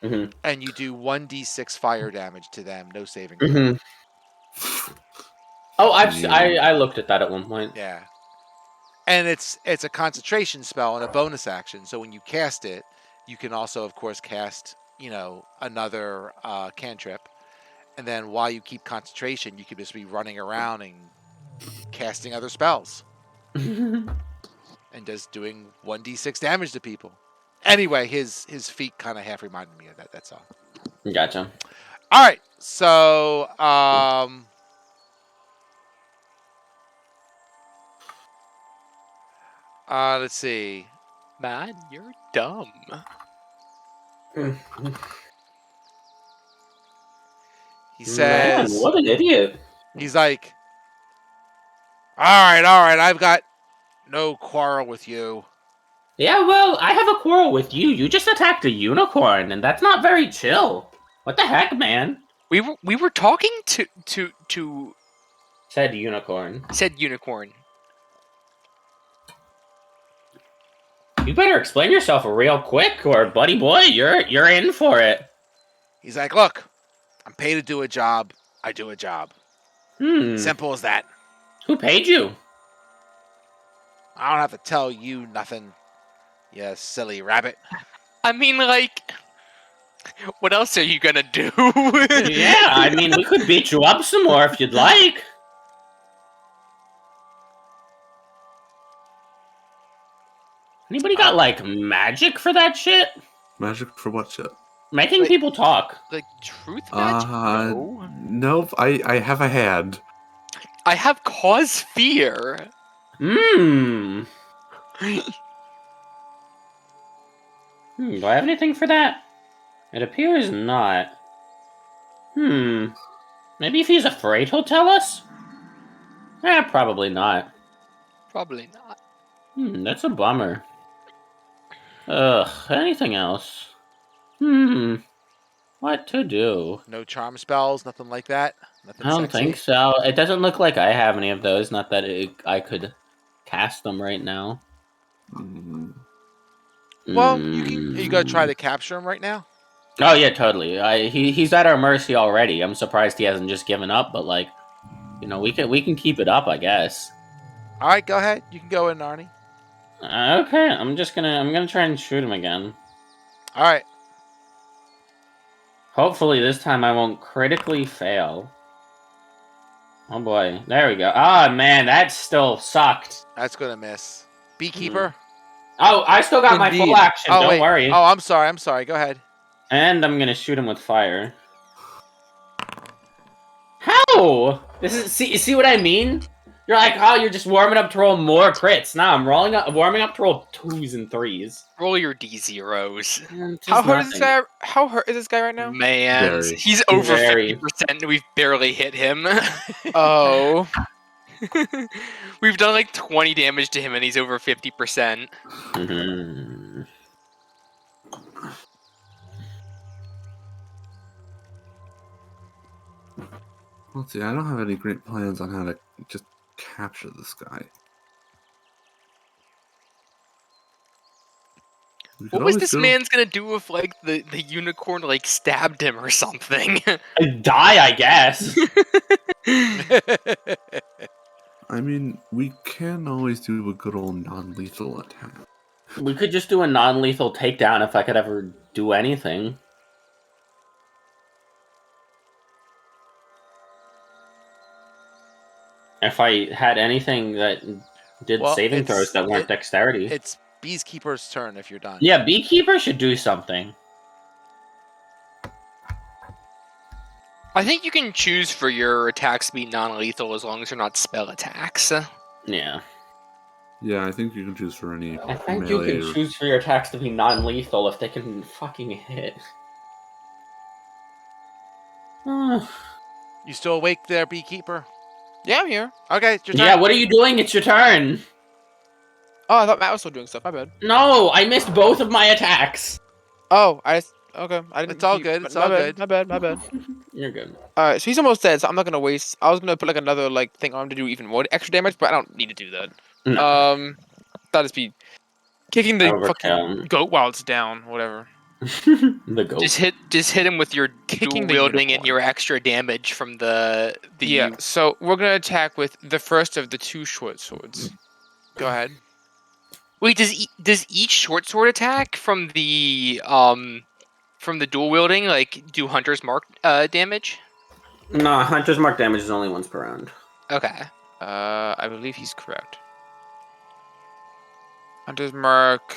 Mhm. And you do 1d6 fire damage to them, no saving throw. Mm-hmm. Oh, I looked at that at one point. Yeah. And it's a concentration spell and a bonus action. So when you cast it, you can also, of course, cast another cantrip. And then while you keep concentration, you could just be running around and casting other spells and just doing 1d6 damage to people. Anyway, his feet kind of half reminded me of that. That's all. Gotcha. All right. So let's see. Man, you're dumb. He Man, says, what an idiot. he's like, all right, I've got no quarrel with you. Yeah, well, I have a quarrel with you. You just attacked a unicorn, and that's not very chill. What the heck, man? We were talking to Said unicorn. said unicorn. You better explain yourself real quick, or buddy boy, you're in for it. He's like, look, I'm paid to do a job. I do a job. Simple as that. Who paid you? I don't have to tell you nothing, you silly rabbit. I mean, like, what else are you gonna do? Yeah, I mean, we could beat you up some more if you'd like. Anybody got, like, magic for that shit? Magic for what shit? Making people talk. Like truth magic? No. Nope. I have a hand. I have cause fear. Do I have anything for that? It appears not. Maybe if he's afraid he'll tell us? Probably not. Probably not. That's a bummer. Anything else? What to do? No charm spells, nothing like that. Nothing I don't sexy? think so. It doesn't look like I have any of those. Not that I could cast them right now. Well, you gonna try to capture him right now? Oh yeah, totally. He's at our mercy already. I'm surprised he hasn't just given up. But like, we can keep it up, I guess. All right, go ahead. You can go in, Arnie. Okay, I'm gonna try and shoot him again. All right. Hopefully this time I won't critically fail. Oh boy, there we go. Oh man, that still sucked. That's gonna miss. Beekeeper. Oh, I still got my Indeed. full action. Don't worry. Oh, I'm sorry. Go ahead. And I'm gonna shoot him with fire. How? This is see what I mean? You're like, oh, you're just warming up to roll more crits. Nah, I'm warming up to roll 2s and 3s. Roll your D0s. How hurt is this guy? How hurt is this guy right now? Man, Very. he's over Very. 50%. We've barely hit him. Oh. We've done like 20 damage to him, and he's over 50%. Let's see. I don't have any great plans on how to just capture this guy. What was this man's gonna do if like the unicorn like stabbed him or something? Die, I guess. I mean, we can always do a good old non-lethal attack. We could just do a non-lethal takedown if I could ever do anything. If I had anything that did Well, saving throws that weren't dexterity. It's Beekeeper's turn if you're done. Yeah, Beekeeper should do something. I think you can choose for your attacks to be non-lethal as long as they're not spell attacks. Yeah. Yeah, I think you can choose for any I think melee you can choose for your attacks to be non-lethal if they can fucking hit. You still awake there, Beekeeper? Yeah, I'm here. Okay, it's your turn. Yeah, what are you doing? It's your turn. Oh, I thought Matt was still doing stuff. My bad. No, I missed both of my attacks. Oh, okay. I didn't. It's all keep- good, it's my all bad, good. My bad. You're good. All right, so he's almost dead. So I'm not gonna waste. I was gonna put like another like thing on him to do even more extra damage, but I don't need to do that. No. That'll just be kicking the Overkill. fucking goat while it's down. Whatever. The goat. Just hit him with your Kicking dual the wielding and unicorn. your extra damage from the Yeah. So we're gonna attack with the first of the two short swords. Go ahead. Wait, does each short sword attack from the dual wielding like do Hunter's Mark damage? No, Hunter's Mark damage is only once per round. Okay. I believe he's correct. Hunter's Mark.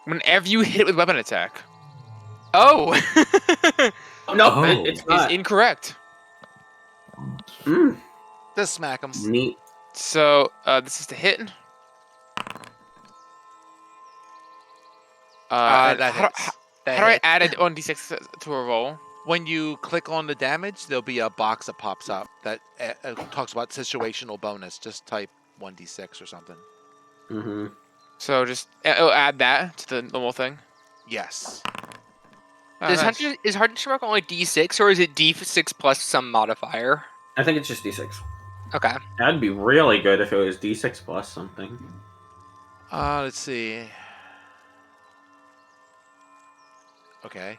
Whenever you hit with weapon attack, Oh. Nope, Oh. it's is not. incorrect. Just smack him. Neat. So this is to hit. And That how, hits. how, That how do I hits. add a 1d6 to a roll? When you click on the damage, there'll be a box that pops up that talks about situational bonus. Just type 1d6 or something. Mm-hmm. So just it'll add that to the normal thing. Yes. Oh, Does nice. Hunter's Mark only D6 or is it D6 plus some modifier? I think it's just D6. Okay. That'd be really good if it was D6 plus something. Let's see. Okay.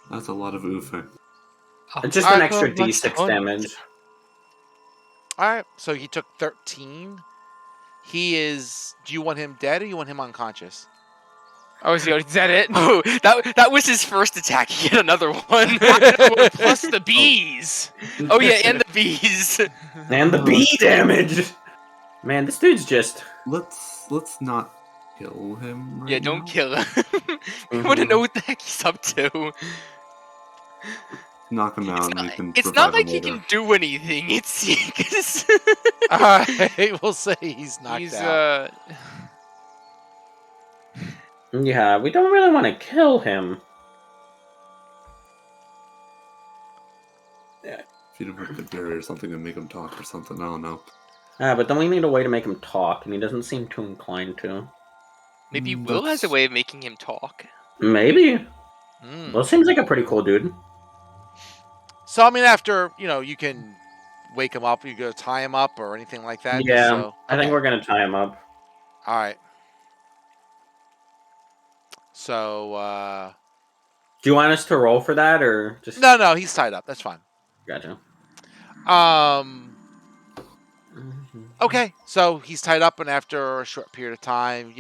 That's a lot of oofing. It's just an I extra love my D6 son. damage. All right. So he took 13. He is. Do you want him dead or you want him unconscious? Oh, is that it? Oh, that was his first attack. He hit another one. Plus the bees. Oh yeah, and the bees. And the bee damage! Man, this dude's just... Let's not kill him right Yeah, don't now. kill him. We want to know what the heck he's up to. Knock him out and we can It's revive not like him he later. can do anything. It's because All right. We'll say he's knocked He's out. Yeah, we don't really want to kill him. Feed him with the berry or something and make him talk or something. I don't know. But then we need a way to make him talk, and he doesn't seem too inclined to. maybe Will has a way of making him talk. Maybe. Mm. Well, seems like a pretty cool dude. So I mean, after you can wake him up. You go tie him up or anything like that. Yeah, So, I think okay. we're gonna tie him up. All right. So Do you want us to roll for that, or just... no, he's tied up. That's fine. Gotcha. Okay, so he's tied up, and after a short period of time,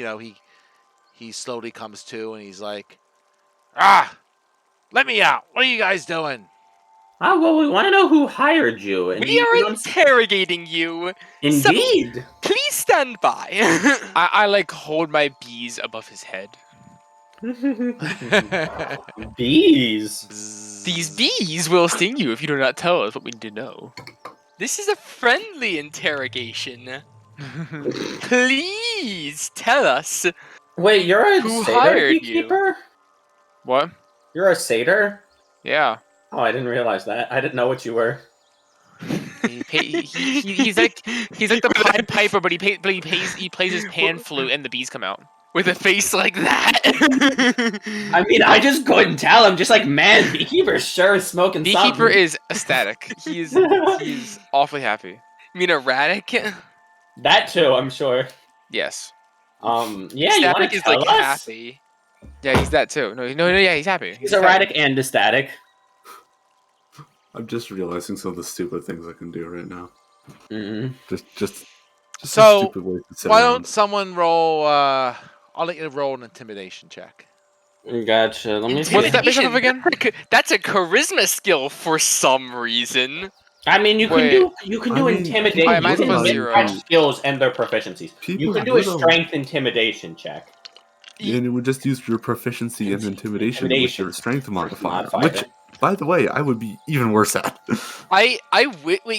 he slowly comes to, and he's like, let me out. What are you guys doing? Well, we want to know who hired you. And We are interrogating you. Indeed. Please stand by. I like hold my bees above his head. Bees. These bees will sting you if you do not tell us what we need to know. This is a friendly interrogation. Please tell us. Wait, you're a Who satyr hired you? beekeeper? What? You're a satyr? Yeah. Oh, I didn't realize that. I didn't know what you were. He's like the Pied Piper, but he plays his pan flute and the bees come out. With a face like that. I mean, I just couldn't tell. I'm just like, man, beekeeper sure is smoking Beekeeper something. is ecstatic. He's awfully happy. You mean erratic? That too, I'm sure. Yes. Yeah, you want Ecstatic to is tell like us? happy. Yeah, he's that too. No, yeah, he's happy. He's erratic and ecstatic. I'm just realizing some of the stupid things I can do right now. Mm. Just So, a stupid way to sit Why around. don't someone roll? I'll let you roll an intimidation check. Gotcha. Let me see. What's that based off of again? That's a charisma skill for some reason. I mean, you can Wait. do intimidation. Alright, mine's You can plus mix 0. match skills and their proficiencies. You People can do a little- strength intimidation check. And you would just use your proficiency and intimidation with Intimidation. your strength modifier, Modifier. which, by the way, I would be even worse at. Wait,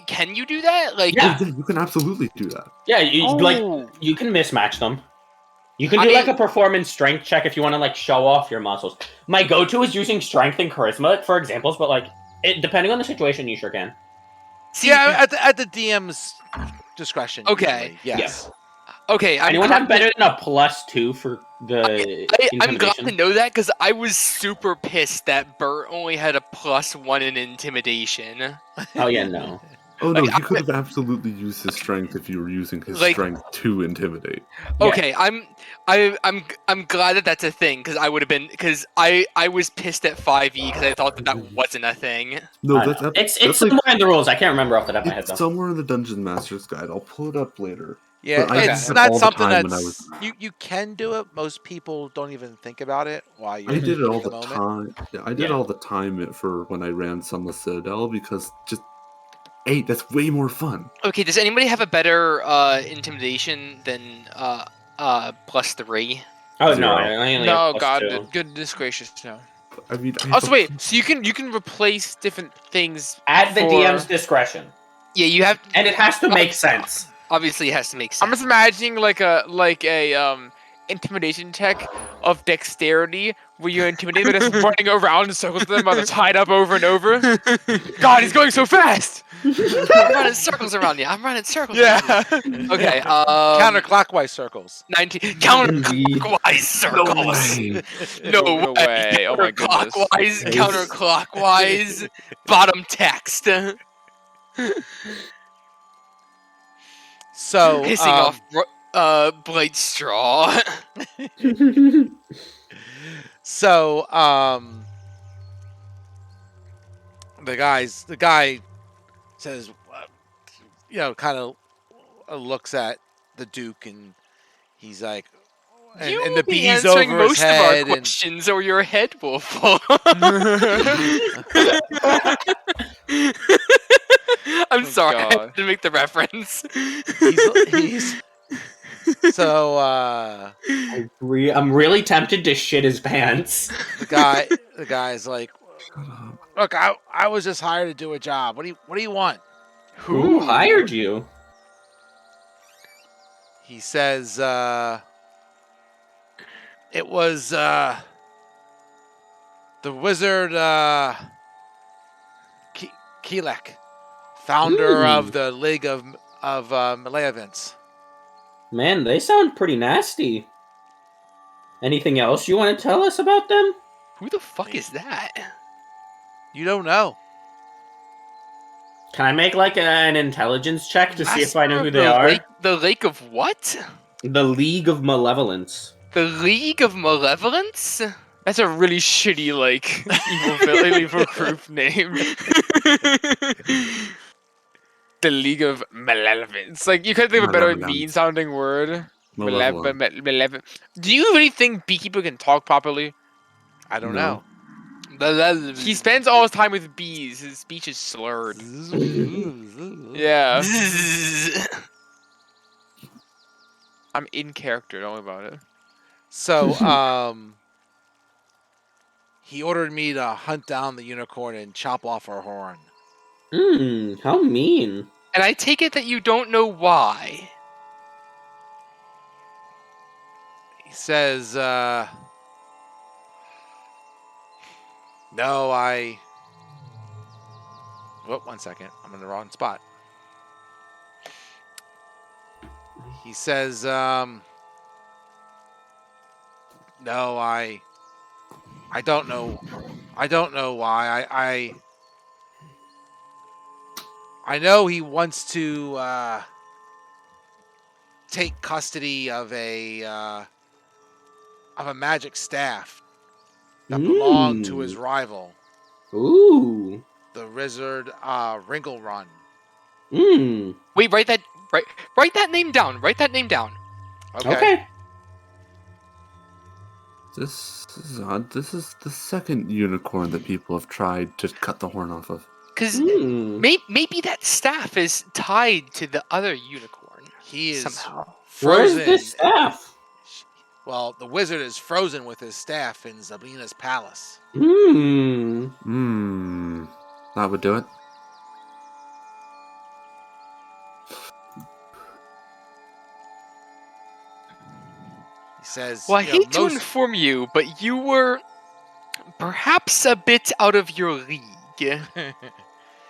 can you do that? Like, Yeah. Yeah, you can absolutely do that. Yeah, you oh. you can mismatch them. You can do like a performance strength check if you want to like show off your muscles. My go-to is using strength and charisma for examples, but like depending on the situation, you sure can. See, Yeah, at the DM's discretion. Okay. usually, Yes. okay. Anyone have better than a +2 for the I'm glad intimidation? to know that because I was super pissed that Bert only had a +1 in intimidation. Oh yeah, no. Oh no, Like, he could have absolutely used his strength if you were using his Like- strength to intimidate. Okay, I'm glad that that's a thing because I was pissed at 5e because I thought that wasn't a thing. No, I that's know. It's that's somewhere like in the rules. I can't remember off the top of my head it's though. somewhere in the Dungeon Master's Guide. I'll pull it up later. Yeah, But I it's did that not all the something time when I that's was. you can do it. Most people don't even think about it while you're I did it in all the the moment. time. Yeah, I did Yeah. all the time for when I ran Sunless Citadel because just 8. That's way more fun. Okay, does anybody have a better intimidation than +3? Oh no, Zero. I only have No, plus God, 2. goodness gracious, no. I mean, I have Also, a wait. So you can replace different things At the for- DM's discretion, Yeah, you have. and it has to make sense. Obviously, it has to make sense. I'm just imagining like a intimidation check of dexterity where you're intimidated, but just running around in circles with them while they're tied up over and over. God, he's going so fast. I'm running circles around you. I'm running circles. Yeah. Around you. Okay. Counterclockwise circles. 19 Indeed. counterclockwise circles. way. No No way. way. Oh my goodness. Counterclockwise, Yes. counterclockwise, bottom text. So Pissing off Blade Straw. So the guy says, kind of looks at the Duke and he's like, and, You and will the be bees answering over his most of our head, and questions, or your head will fall. I'm sorry, I God. had to make the reference. he's so I'm really tempted to shit his pants. the guy's like, Shut up. look, I was just hired to do a job. What do you want? Who hired you? He says, it was the wizard Keelek, founder of the League of Malevolence. Man, they sound pretty nasty. Anything else you want to tell us about them? Who the fuck is that? You don't know. Can I make like an intelligence check to see if I know who they The are? The Lake of what? The League of Malevolence. The League of Malevolence? That's a really shitty evil group name. The League of Malevolence. Like you could think of a better Malevolence. mean-sounding word. Malevolent. Malevolent. Do you really think Beekeeper can talk properly? I don't No. know. He spends all his time with bees. His speech is slurred. Yeah, I'm in character. Don't worry about it. So, he ordered me to hunt down the unicorn and chop off her horn. How mean. And I take it that you don't know why. He says, no, Whoop, 1 second. I'm in the wrong spot. He says, no, I don't know. I don't know why. I know he wants to take custody of a magic staff that belonged to his rival, Ooh. the wizard Wrinkle Run. Wait, write that name down. Write that name down. Okay. This is odd. This is the second unicorn that people have tried to cut the horn off of. Because Hmm. maybe that staff is tied to the other unicorn. He is somehow. Where's frozen. this staff? Well, the wizard is frozen with his staff in Sabrina's palace. Hmm. That would do it. He says, Well, I you know, hate to inform you, but you were perhaps a bit out of your league.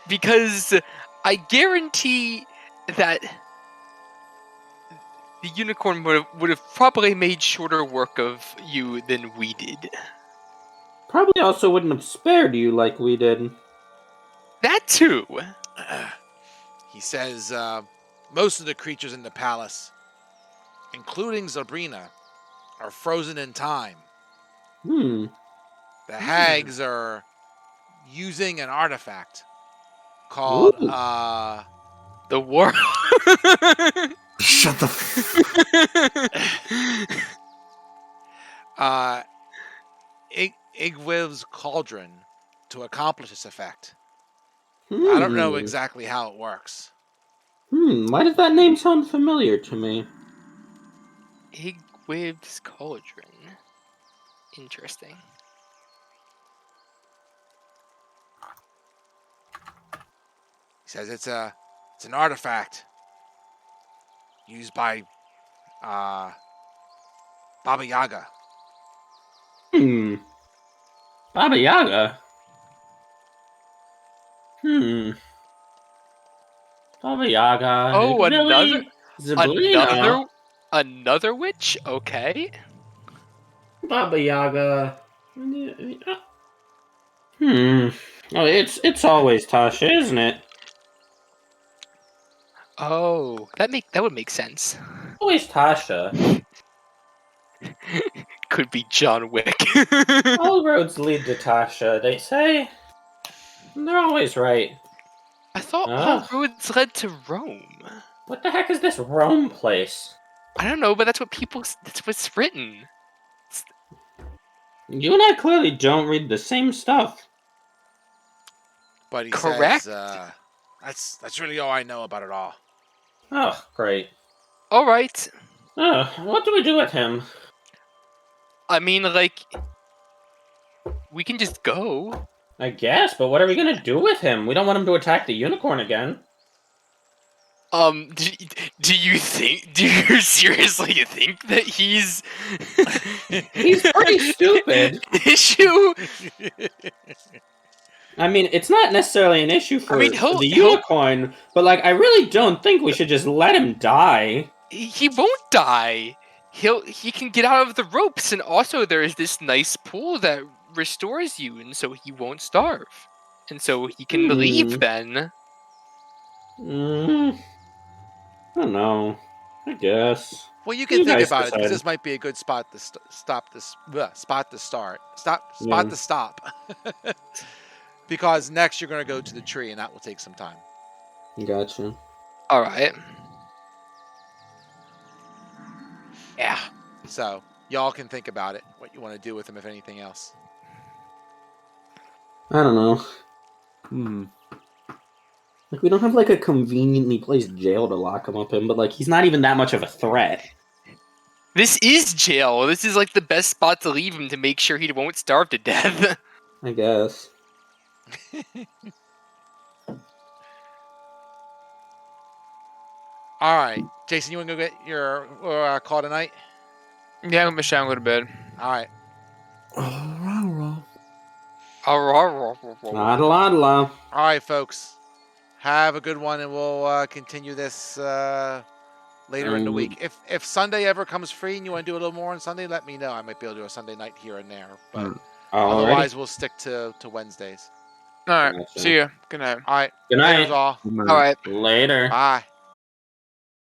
Because I guarantee that the unicorn would have probably made shorter work of you than we did. Probably also wouldn't have spared you like we did. That too. He says most of the creatures in the palace, including Sabrina, are frozen in time. Hmm. The hags are using an artifact called Ooh. The war. Shut the. Igwiv's cauldron to accomplish this effect. Hmm. I don't know exactly how it works. Why does that name sound familiar to me? Igwib's cauldron. Interesting. He says it's an artifact used by Baba Yaga. Baba Yaga. Baba Yaga. Oh, Igvili, Zabrina. another witch. Okay. Baba Yaga. Oh, it's always Tasha, isn't it? Oh, that would make sense. Always Tasha. Could be John Wick. All roads lead to Tasha, they say. They're always right. I thought all Ugh. roads led to Rome. What the heck is this Rome place? I don't know, but that's what's written. You and I clearly don't read the same stuff. But he Correct. says that's really all I know about it all. Oh, great. All right. What do we do with him? I mean, like, we can just go. I guess, but what are we gonna do with him? We don't want him to attack the unicorn again. Do you seriously think that he's He's pretty stupid. issue? I mean, it's not necessarily an issue for, mean, for the he'll- unicorn, but like, I really don't think we should just let him die. He won't die. He can get out of the ropes, and also there's this nice pool that restores you, and so he won't starve, and so he can leave then. I don't know. I guess. Well, you can You think guys about it because decide. this might be a good spot to stop this spot to start. Spot Yeah. to stop. Because next you're going to go to the tree, and that will take some time. Gotcha. All right. Yeah. So y'all can think about it. What you want to do with him, if anything else. I don't know. Hmm. Like, we don't have like a conveniently placed jail to lock him up in, but like, he's not even that much of a threat. This is jail. This is like the best spot to leave him to make sure he won't starve to death. I guess. All right, Jason, you want to go get your call tonight? Yeah, I'm gonna go to bed. All right. La. All right, folks. Have a good one, and we'll continue this later in the week. If Sunday ever comes free and you want to do a little more on Sunday, let me know. I might be able to do a Sunday night here and there, but otherwise we'll stick to Wednesdays. All right. Gotcha. See ya. Good night. All right. Good night. Laters all. All right. Later. Bye.